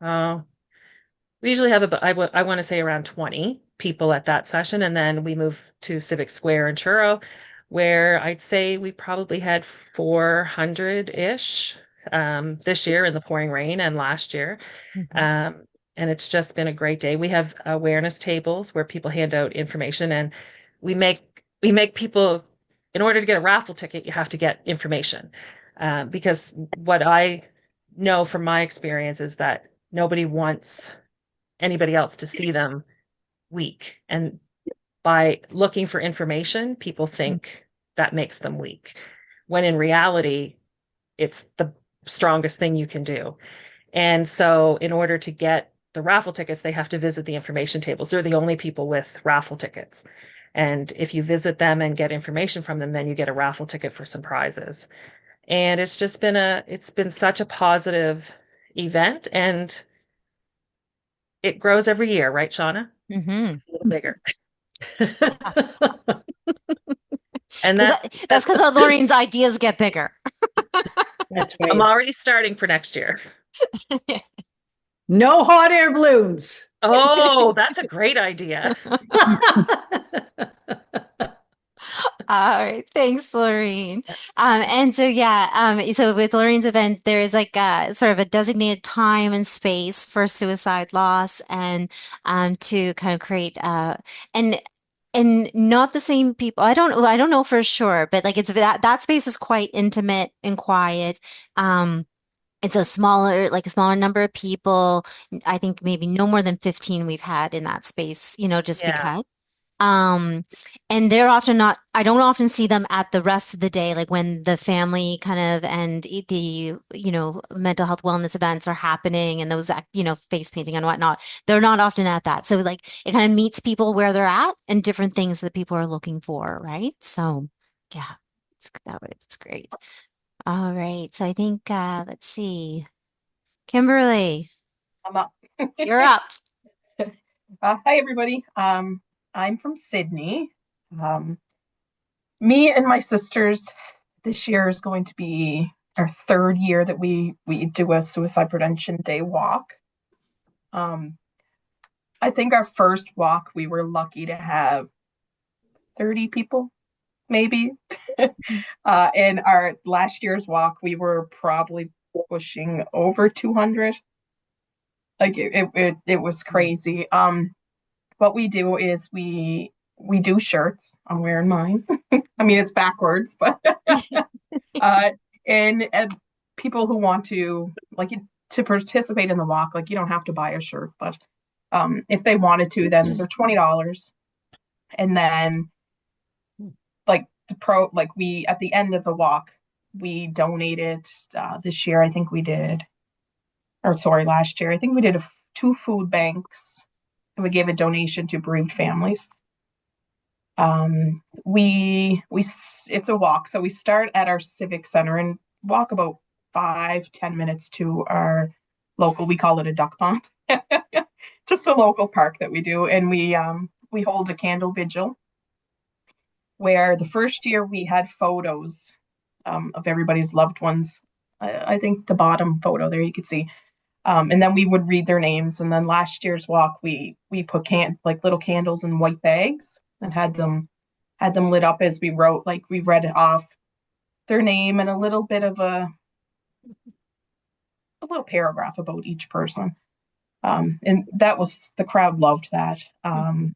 we usually have about, I want to say around 20 people at that session. And then we move to Civic Square in Truro, where I'd say we probably had 400-ish this year in the pouring rain and last year. And it's just been a great day. We have awareness tables where people hand out information, and we make people, in order to get a raffle ticket, you have to get information. Because what I know from my experience is that nobody wants anybody else to see them weak. And by looking for information, people think that makes them weak, when in reality, it's the strongest thing you can do. And so in order to get the raffle tickets, they have to visit the information tables. They're the only people with raffle tickets. And if you visit them and get information from them, then you get a raffle ticket for some prizes. And it's been such a positive event, and it grows every year, right, Shauna? Mm-hmm. A little bigger. Yes. And that's because Lorraine's ideas get bigger. That's I'm right. already starting for next year. No hot air balloons. Oh, that's a great idea. All right, thanks, Lorraine. And so so with Lorraine's event, there is like sort of a designated time and space for suicide loss, and to kind of create and not the same people. I don't know for sure, but like it's that space is quite intimate and quiet. It's a smaller number of people. I think maybe no more than 15 we've had in that space, just Yeah. because. Um, and they're often not, I don't often see them at the rest of the day, like when the family kind of and the, mental health wellness events are happening and those, face painting and whatnot. They're not often at that. So like it kind of meets people where they're at and different things that people are looking for, right? So yeah, it's great. All right. So I think, let's see. Kimberly, I'm up. you're up. Hi, everybody. I'm from Sydney. Me and my sisters, this year is going to be our third year that we do a suicide prevention day walk. I think our first walk, we were lucky to have 30 people, maybe. And our last year's walk, we were probably pushing over 200. Like it was crazy. What we do is we do shirts. I'm wearing mine. I mean, it's backwards, but and people who want to to participate in the walk, like you don't have to buy a shirt, but if they wanted to, then they're $20. And then we at the end of the walk, we donated this year. I think we did, or sorry, last year. I think we did 2 food banks, and we gave a donation to bereaved families. It's a walk, so we start at our civic center and walk about 5-10 minutes to our local, we call it a duck pond, just a local park that we do. And we hold a candle vigil, where the first year we had photos of everybody's loved ones. I think the bottom photo there you could see. And then we would read their names. And then last year's walk, we put little candles in white bags and had them lit up as we wrote, like we read off their name and a little bit of a little paragraph about each person. And the crowd loved that. And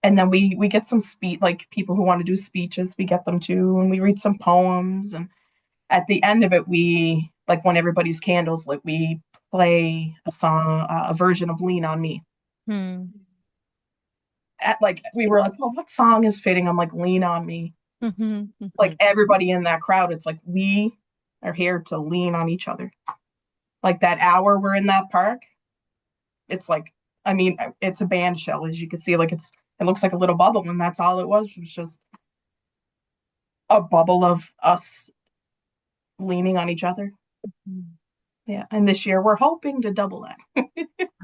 And then we get some speech, like people who want to do speeches, we get them too, and we read some poems. And at the end of it, we like when everybody's candles lit, we play a song, a version of Lean on Me. Hmm. Like we were like, well, what song is fitting? I'm like, Lean on Me. Mhm, Like mhm. everybody in that crowd, it's like we are here to lean on each other. Like that hour we're in that park, it's like, I mean, it's a band shell, as you can see. Like it looks like a little bubble, and that's all it was. It was just a bubble of us leaning on each other. Mhm. Yeah, and this year we're hoping to double that.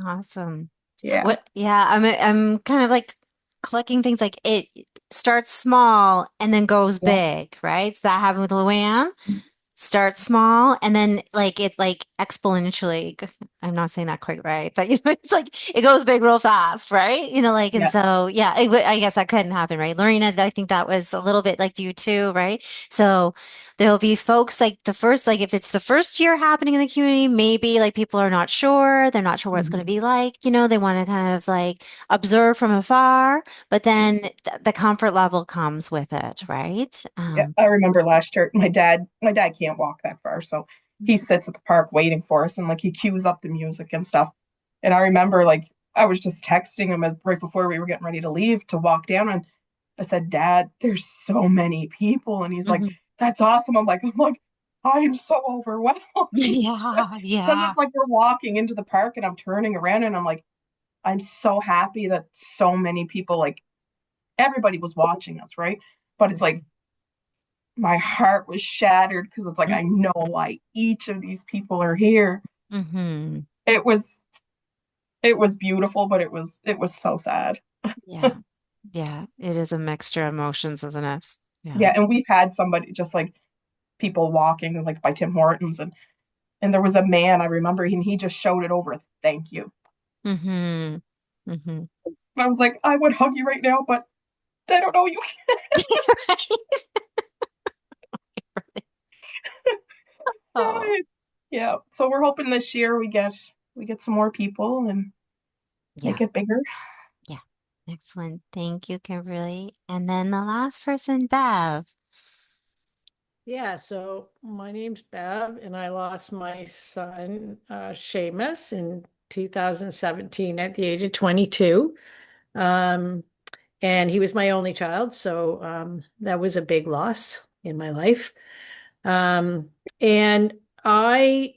Awesome. Yeah, What, yeah, I'm kind of like clicking things like it starts small and then goes yeah, big, right? So that happened with Luann. Start small and then like it's like exponentially I'm not saying that quite right, but you know it's like it goes big real fast, right? Like, and yeah. so yeah, I guess that couldn't happen, right? Lorena, I think that was a little bit like you too, right? So there'll be folks like the first, like if it's the first year happening in the community, maybe like people are not sure, they're not sure what it's going to Mhm. be like, they want to kind of like observe from afar, but then the comfort level comes with it, right? Yeah, I remember last year, my dad can't walk that far, so he sits at the park waiting for us, and like he cues up the music and stuff. And I remember like I was just texting him right before we were getting ready to leave to walk down, and I said, "Dad, there's so many people," and he's like, Mhm. "That's awesome." I'm like, I am so overwhelmed Yeah, because yeah. it's like we're walking into the park, and I'm turning around, and I'm like, I'm so happy that so many people, like everybody was watching us, right? But it's like my heart was shattered because it's like I know why each of these people are here. Mm-hmm. It was it was beautiful, but it was so sad. Yeah. Yeah. It is a mixture of emotions, isn't it? Yeah. Yeah, and we've had somebody just like people walking like by Tim Hortons, and there was a man I remember he just showed it over a thank you. Mm-hmm. Mm-hmm. And I was like, I would hug you right now, but I don't know you. Oh, Yeah, so we're hoping this year we get some more people and yeah. make it bigger. Yeah. Excellent. Thank you, Kimberly. And then the last person, Bev. Yeah, so my name's Bev, and I lost my son, Seamus, in 2017 at the age of 22. Um, and he was my only child, so that was a big loss in my life. Um, and I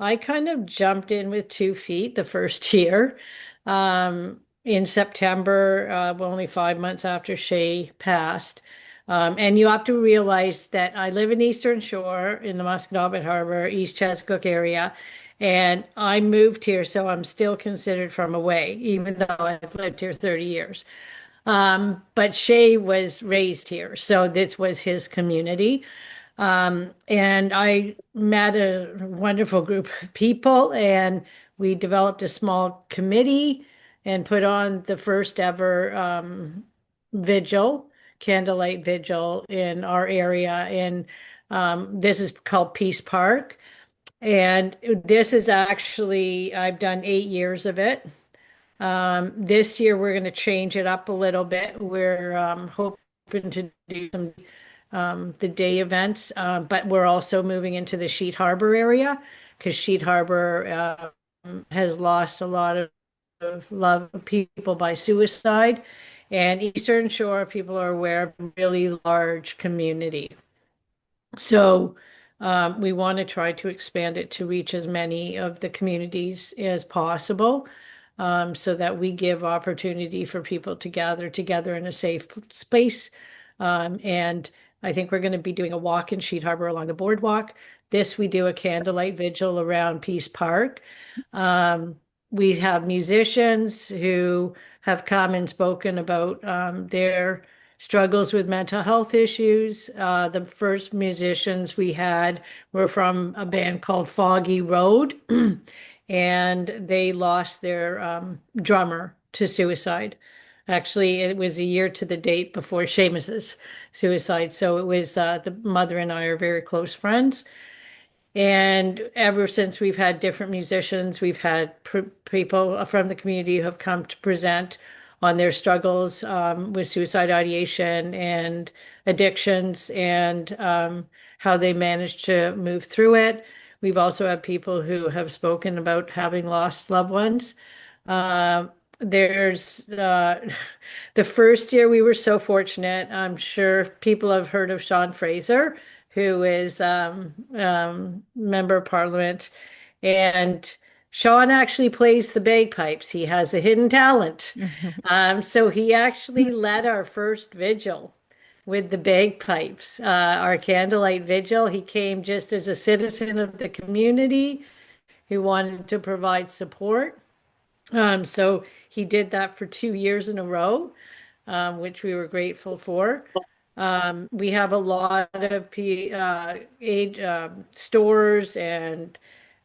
I kind of jumped in with 2 feet the first year. In September, only 5 months after Shay passed. And you have to realize that I live in Eastern Shore in the Musquedominant Harbor, East Chesapeake area, and I moved here, so I'm still considered from away, even though I've lived here 30 years. But Shay was raised here, so this was his community. And I met a wonderful group of people, and we developed a small committee and put on the first ever vigil, candlelight vigil in our area. And this is called Peace Park. And this is actually, I've done 8 years of it. This year, we're going to change it up a little bit. We're hoping to do some the day events, but we're also moving into the Sheet Harbor area because Sheet Harbor has lost a lot of love people by suicide. And Eastern Shore, people are aware of a really large community. So we want to try to expand it to reach as many of the communities as possible, so that we give opportunity for people to gather together in a safe space. And I think we're going to be doing a walk in Sheet Harbor along the boardwalk. This, we do a candlelight vigil around Peace Park. Um, we have musicians who have come and spoken about their struggles with mental health issues. The first musicians we had were from a band called Foggy Road, and they lost their drummer to suicide. Actually, it was a year to the date before Seamus's suicide. So it was the mother and I are very close friends. And ever since we've had different musicians, we've had people from the community who have come to present on their struggles with suicide ideation and addictions, and how they managed to move through it. We've also had people who have spoken about having lost loved ones. Uh, there's the first year we were so fortunate. I'm sure people have heard of Sean Fraser, who is member of Parliament, and Sean actually plays the bagpipes. He has a hidden talent. So he actually led our first vigil with the bagpipes, our candlelight vigil. He came just as a citizen of the community who wanted to provide support. So he did that for 2 years in a row, which we were grateful for. We have a lot of age stores and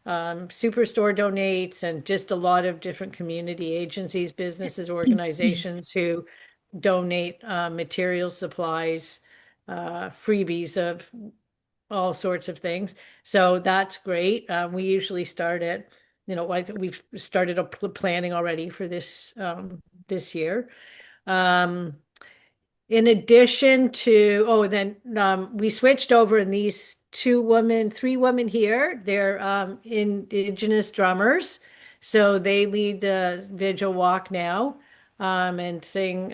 Superstore donates, and just a lot of different community agencies, businesses, organizations who donate materials, supplies, freebies of all sorts of things. So that's great. We usually start at, I think we've started planning already for this year. Um, in addition to, oh, then we switched over, and these three women here, they're Indigenous drummers. So they lead the vigil walk now, and sing,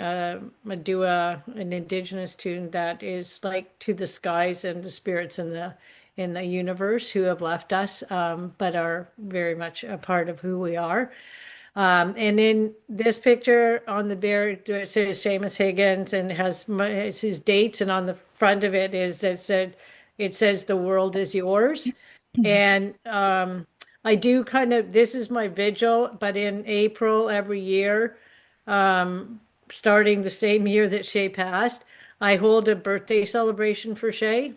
do an Indigenous tune that is like to the skies and the spirits in the universe who have left us, but are very much a part of who we are. And in this picture on the bear, it says Seamus Higgins, and it's his dates, and on the front of it says the world is yours. And I do this is my vigil, but in April every year, starting the same year that Shay passed, I hold a birthday celebration for Shay.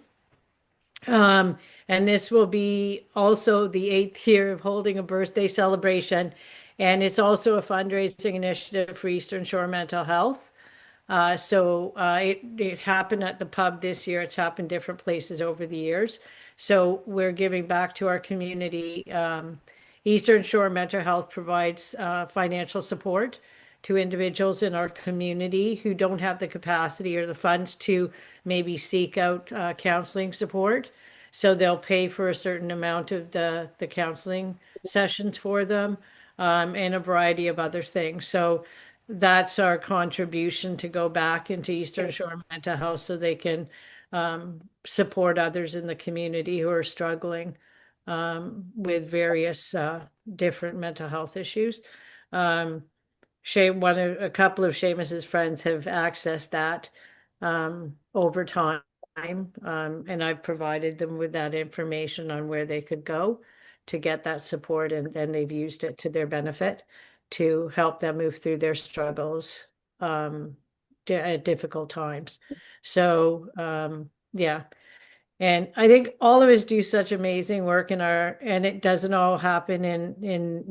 And this will be also the 8th year of holding a birthday celebration. And it's also a fundraising initiative for Eastern Shore Mental Health. It happened at the pub this year. It's happened different places over the years. So we're giving back to our community. Eastern Shore Mental Health provides financial support to individuals in our community who don't have the capacity or the funds to maybe seek out counseling support. So they'll pay for a certain amount of the counseling sessions for them, and a variety of other things. So that's our contribution to go back into Eastern Shore Mental Health so they can support others in the community who are struggling with various different mental health issues. A couple of Seamus's friends have accessed that over time, and I've provided them with that information on where they could go to get that support, and they've used it to their benefit to help them move through their struggles at difficult times. So, yeah. And I think all of us do such amazing work and it doesn't all happen in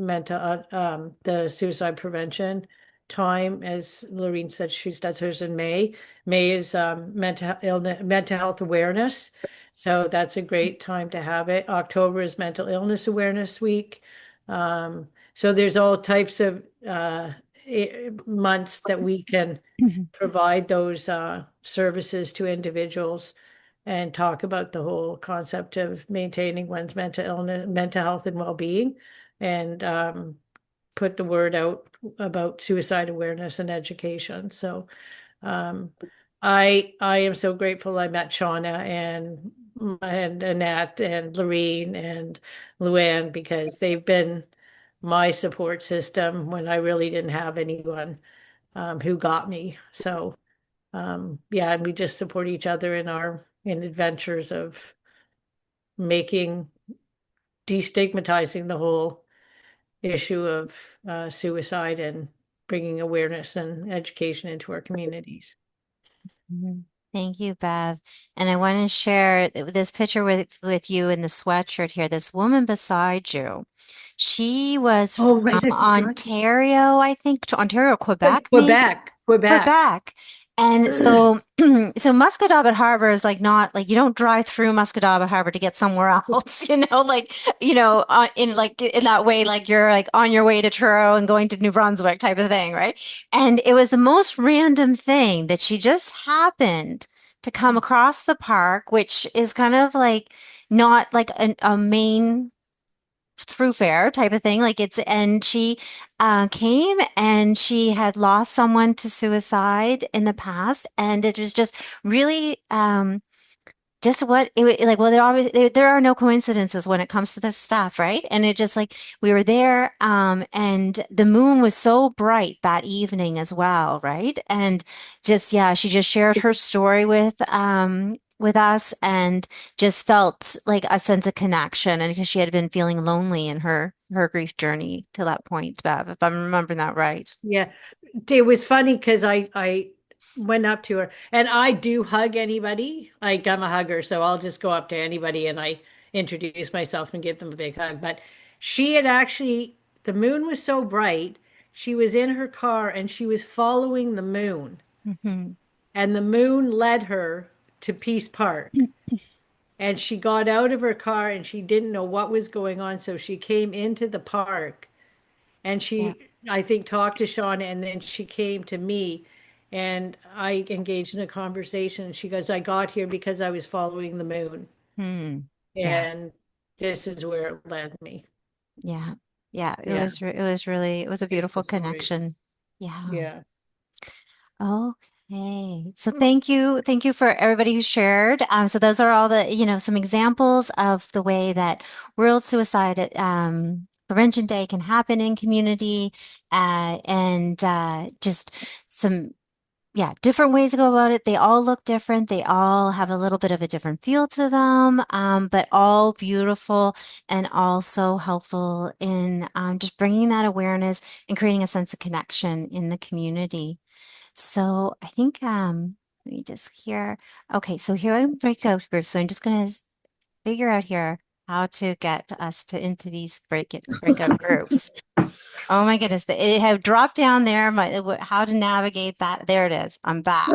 the suicide prevention time. As Lorene said, she does hers in May. May is mental health awareness. So that's a great time to have it. October is Mental Illness Awareness Week. So there's all types of months that we can provide those services to individuals and talk about the whole concept of maintaining one's mental health and well-being, and put the word out about suicide awareness and education. So I am so grateful I met Shauna and Annette and Lorene and Luann, because they've been my support system when I really didn't have anyone who got me. So yeah, and we just support each other in adventures of destigmatizing the whole issue of suicide and bringing awareness and education into our communities. Thank you, Bev. And I want to share this picture with you in the sweatshirt here. This woman beside you, she was Right. from Ontario, I think, to Ontario, Quebec, maybe? Quebec. Quebec. And so, so Muscatobit Harbor is like not like you don't drive through Muscatobit Harbor to get somewhere else, like, in like in that way, like you're like on your way to Truro and going to New Brunswick type of thing, right? And it was the most random thing that she just happened to come across the park, which is kind of like not like a main thoroughfare type of thing. Like and she came and she had lost someone to suicide in the past. And it was just really, just what like, well, there are no coincidences when it comes to this stuff, right? And it just like we were there, and the moon was so bright that evening as well, right? And just yeah, she just shared her story with us and just felt like a sense of connection, and because she had been feeling lonely in her grief journey to that point, Bev, if I'm remembering that right. Yeah. It was funny because I went up to her and I do hug anybody. Like I'm a hugger, so I'll just go up to anybody and I introduce myself and give them a big hug. But she had actually, the moon was so bright, she was in her car and she was following the moon. Hmm. And the moon led her to Peace Park. And she got out of her car and she didn't know what was going on. So she came into the park and Yeah. she, I think, talked to Sean and then she came to me and I engaged in a conversation. She goes, I got here because I was following the moon. Hmm. Yeah. And this is where it led me. Yeah. Yeah. Yeah. It was really, it was a beautiful Beautiful story. connection. Yeah. Yeah. Okay. So thank you. Thank you for everybody who shared. So those are all the, some examples of the way that World Suicide Prevention Day can happen in community, and just some, yeah, different ways to go about it. They all look different. They all have a little bit of a different feel to them, but all beautiful and also helpful in just bringing that awareness and creating a sense of connection in the community. So I think, let me just here. Okay, so here I'm breakout groups. So I'm just going to figure out here how to get us to into these breakout groups. Oh my goodness, it have dropped down there. How to navigate that? There it is. I'm back.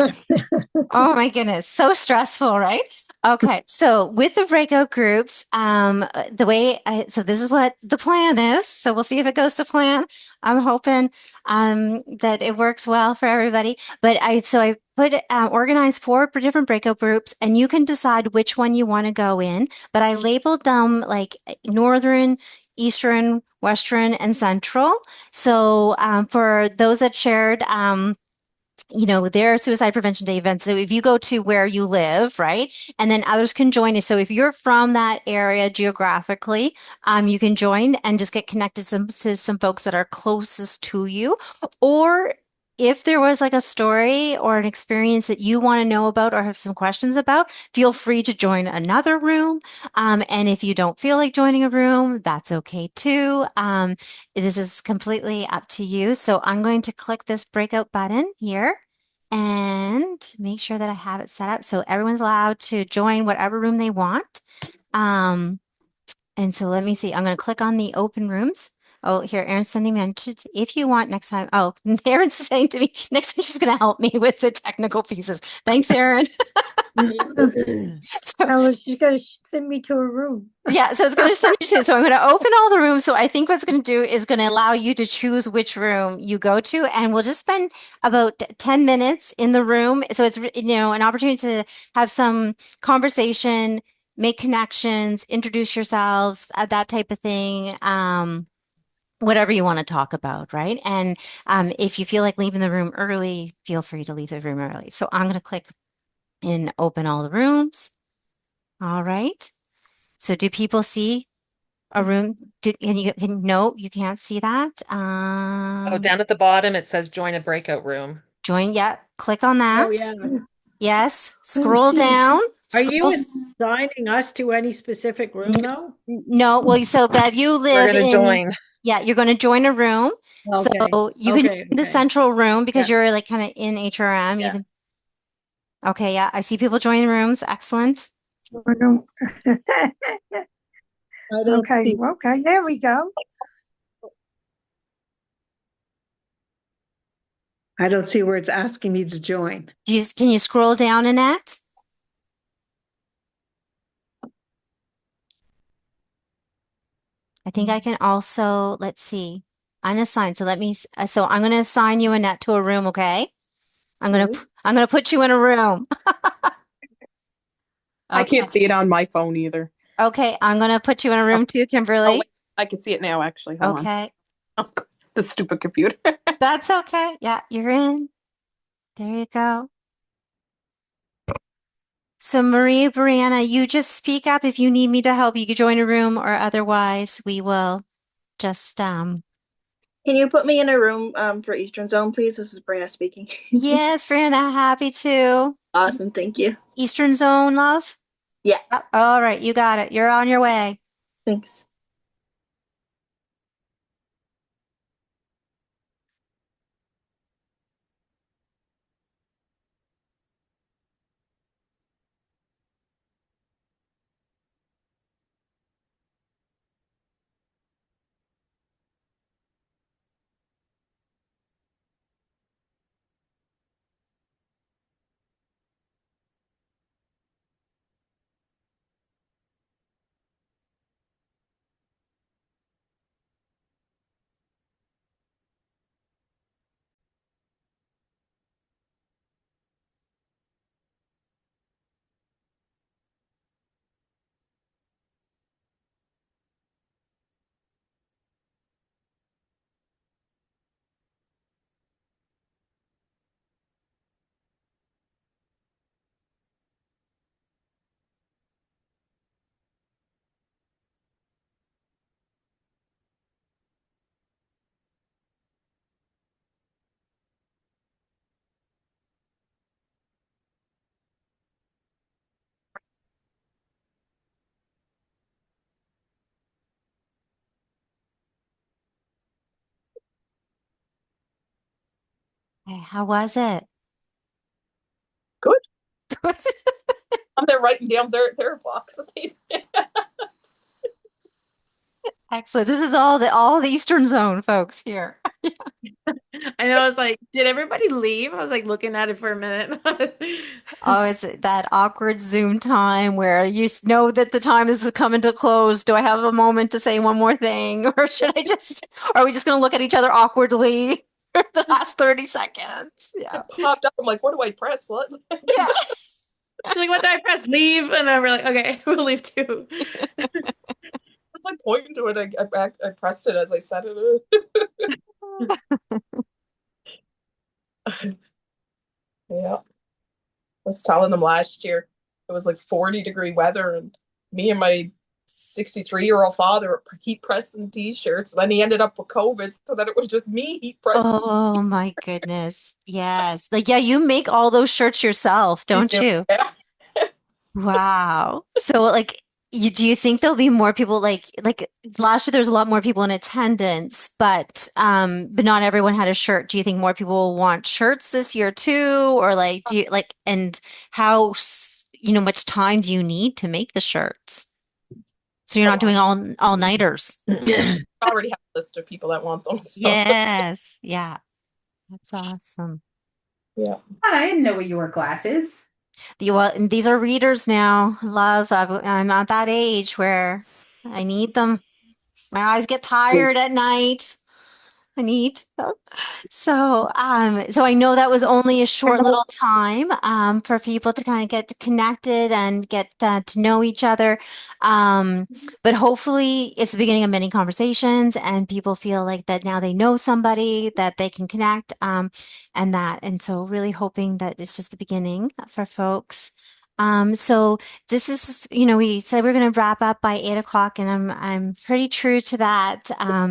Oh my goodness, so stressful, right? Okay, so with the breakout groups, so this is what the plan is. So we'll see if it goes to plan. I'm hoping that it works well for everybody. But I put organized 4 different breakout groups, and you can decide which one you want to go in. But I labeled them like Northern, Eastern, Western, and Central. So for those that shared, there are suicide prevention day events. So if you go to where you live, right, and then others can join. If you're from that area geographically, you can join and just get connected to some folks that are closest to you. Or if there was like a story or an experience that you want to know about or have some questions about, feel free to join another room. And if you don't feel like joining a room, that's okay too. This is completely up to you. So I'm going to click this breakout button here and make sure that I have it set up so everyone's allowed to join whatever room they want. And so let me see. I'm going to click on the open rooms. Oh, here, Erin's sending me if you want next time. Oh, Erin's saying to me, next time she's going to help me with the technical pieces. Thanks, Erin. Alice, she's going to send me to a room. Yeah, so it's going to send you to. So I'm going to open all the rooms. So I think what's going to do is going to allow you to choose which room you go to, and we'll just spend about 10 minutes in the room. So it's an opportunity to have some conversation, make connections, introduce yourselves, that type of thing. Whatever you want to talk about, right? And if you feel like leaving the room early, feel free to leave the room early. So I'm going to click and open all the rooms. All right. So do people see a room? No, you can't see that. Down at the bottom, it says join a breakout room. Join. Yeah. Click on that. Oh, yeah. Yes. Scroll down. Are you assigning us to any specific room though? No. Well, so Bev, you We're live going to join. Yeah, you're going to join a room. Okay. So you can join the central room because Yeah. you're like kind of in HRM. Yeah. Okay. Yeah. I see people joining rooms. Excellent. I don't. I don't Okay. see. Okay. There we go. I don't see where it's asking me to join. Can you scroll down, Annette? I think I can also, let's see, unassign. So so I'm going to assign you, Annette, to a room, okay? I'm going to put you in a room. I Okay. can't see it on my phone either. Okay, I'm going to put you in a room too, Oh, Kimberly. I can see it now, actually. Hold on. Okay. The stupid computer. That's okay. Yeah, you're in. There you go. So Maria, Brianna, you just speak up if you need me to help. You can join a room, or otherwise we will just Can you put me in a room for Eastern Zone, please? This is Brianna speaking. Yes, Brianna, happy to. Awesome, thank you. Eastern Zone, love? Yeah. All right, you got it. You're on your way. Thanks. Hey, how was it? Good. I'm there writing down their blocks that they did. Excellent. This is all the Eastern Zone folks here. I know. I was like, did everybody leave? I was like looking at it for a minute. Oh, it's that awkward Zoom time where know that the time is coming to close. Do I have a moment to say one more thing? Or are we just going to look at each other awkwardly for the last 30 seconds? Yeah. It popped up. I'm like, what do I press? What? Yeah. She's like, what did I press? Leave. And then we're like, okay, we'll leave too. As I pointing to it, I pressed it as I said it. Yeah. I was telling them last year it was like 40-degree weather, and me and my 63-year-old father heat pressing t-shirts. And then he ended up with COVID, so that it was just me heat pressing. Oh my goodness. Yes. Like, yeah, you make all those shirts yourself, don't you? Yeah. Wow. So like do you think there'll be more people like last year there was a lot more people in attendance, but not everyone had a shirt. Do you think more people will want shirts this year too? Or like do you like and how much time do you need to make the shirts? So you're not doing all-nighters. I already have a list of people that want them. So. Yes. Yeah. That's awesome. Yeah. I didn't know what you wore glasses. These are readers now, love. I'm at that age where I need them. My eyes get tired at night. I need them. So I know that was only a short little time for people to kind of get connected and get to know each other. But hopefully it's the beginning of many conversations and people feel like that now they know somebody that they can connect and so really hoping that it's just the beginning for folks. So this is, we said we're going to wrap up by 8 o'clock, and I'm pretty true to that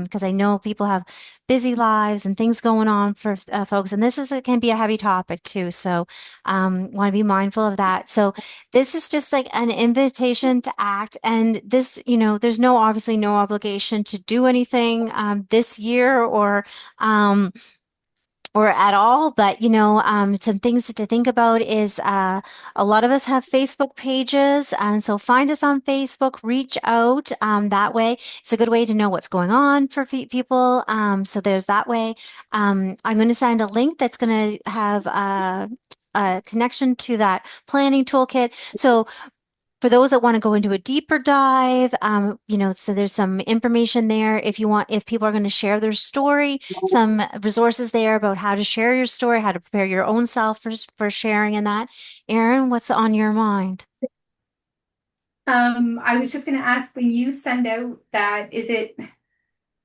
because I know people have busy lives and things going on for folks, and can be a heavy topic too. So want to be mindful of that. So this is just like an invitation to act, and this, there's obviously no obligation to do anything this year or or at all. But some things to think about is a lot of us have Facebook pages, and so find us on Facebook, reach out that way. It's a good way to know what's going on for people. So there's that way. I'm going to send a link that's going to have a connection to that planning toolkit. So for those that want to go into a deeper dive, so there's some information there. If people are going to share their story, some resources there about how to share your story, how to prepare your own self for sharing and that. Erin, what's on your mind? I was just going to ask, when you send out that,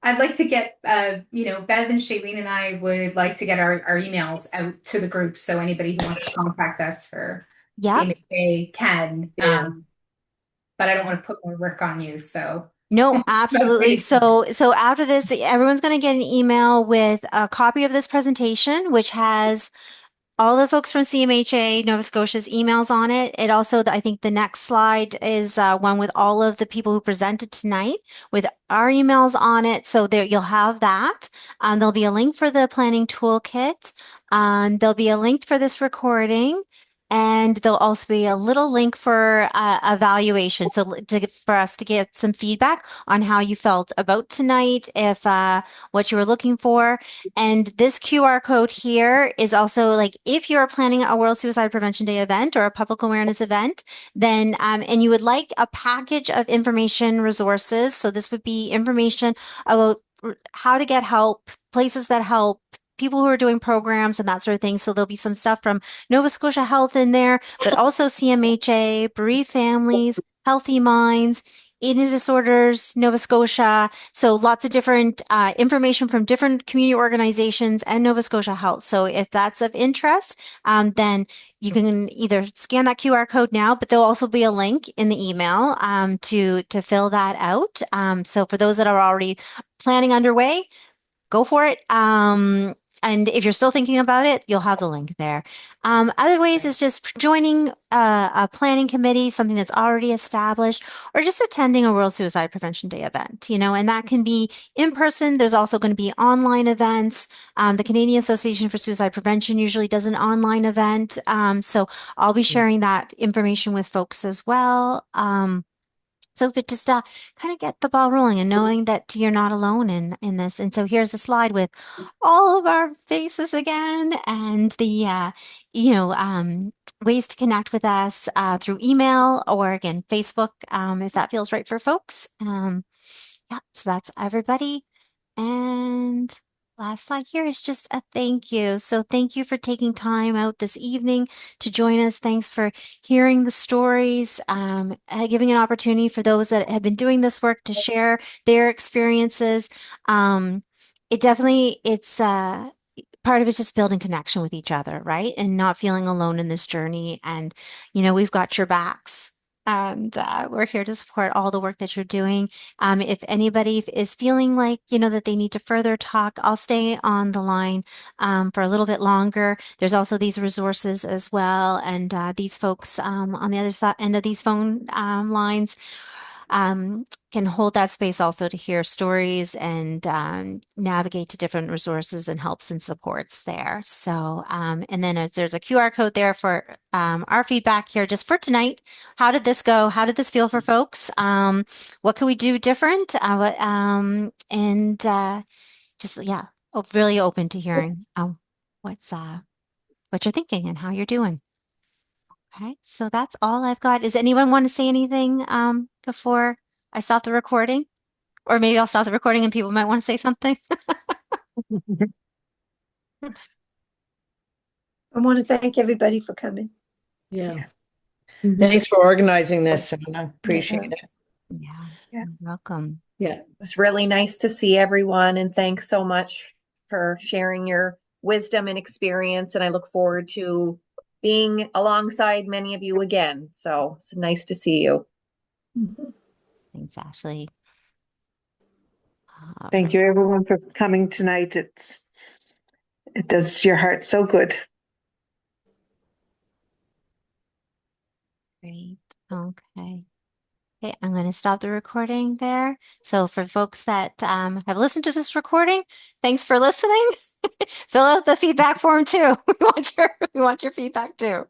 I'd like to get, Bev and Shailene and I would like to get our emails out to the group. So anybody who wants to contact us for Yeah. CMHA can, Yeah. but I don't want to put more work on you. So No, absolutely. So after this, everyone's going to get an email with a copy of this presentation, which has all the folks from CMHA Nova Scotia's emails on it. It also, I think the next slide is one with all of the people who presented tonight with our emails on it. So there you'll have that. There'll be a link for the planning toolkit. There'll be a link for this recording. And there'll also be a little link for evaluation. So for us to get some feedback on how you felt about tonight, if what you were looking for. And this QR code here is also like if you're planning a World Suicide Prevention Day event or a public awareness event, then and you would like a package of information resources. So this would be information about how to get help, places that help, people who are doing programs and that sort of thing. So there'll be some stuff from Nova Scotia Health in there, but also CMHA, Bereaved Families, Healthy Minds, Eating Disorders, Nova Scotia. So lots of different information from different community organizations and Nova Scotia Health. So if that's of interest, then you can either scan that QR code now, but there'll also be a link in the email to fill that out. So for those that are already planning underway, go for it. And if you're still thinking about it, you'll have the link there. Other ways is just joining a planning committee, something that's already established, or just attending a World Suicide Prevention Day event, and that can be in person. There's also going to be online events. The Canadian Association for Suicide Prevention usually does an online event. So I'll be sharing that information with folks as well. So if it just kind of get the ball rolling and knowing that you're not alone in this. And so here's a slide with all of our faces again and the ways to connect with us through email or again Facebook if that feels right for folks. Yeah, so that's everybody. And last slide here is just a thank you. So thank you for taking time out this evening to join us. Thanks for hearing the stories, giving an opportunity for those that have been doing this work to share their experiences. It's part of it's just building connection with each other, right? And not feeling alone in this journey. And, we've got your backs. And we're here to support all the work that you're doing. If anybody is feeling like, that they need to further talk, I'll stay on the line for a little bit longer. There's also these resources as well. And these folks on the other side end of these phone lines can hold that space also to hear stories and navigate to different resources and helps and supports there. So, and then there's a QR code there for our feedback here just for tonight. How did this go? How did this feel for folks? What can we do different? And just, yeah, really open to hearing what you're thinking and how you're doing. Okay, so that's all I've got. Does anyone want to say anything before I stop the recording? Or maybe I'll stop the recording and people might want to say something. I want to thank everybody for coming. Yeah. Thanks for organizing this, Sana. Appreciate it. Yeah, you're welcome. Yeah. It was really nice to see everyone, and thanks so much for sharing your wisdom and experience. And I look forward to being alongside many of you again. So it's nice to see you. Thanks, Ashley. Thank you, everyone, for coming tonight. It does your heart so good. Great. Okay. Okay, I'm going to stop the recording there. So for folks that have listened to this recording, thanks for listening. Fill out the feedback form too. We want your feedback too.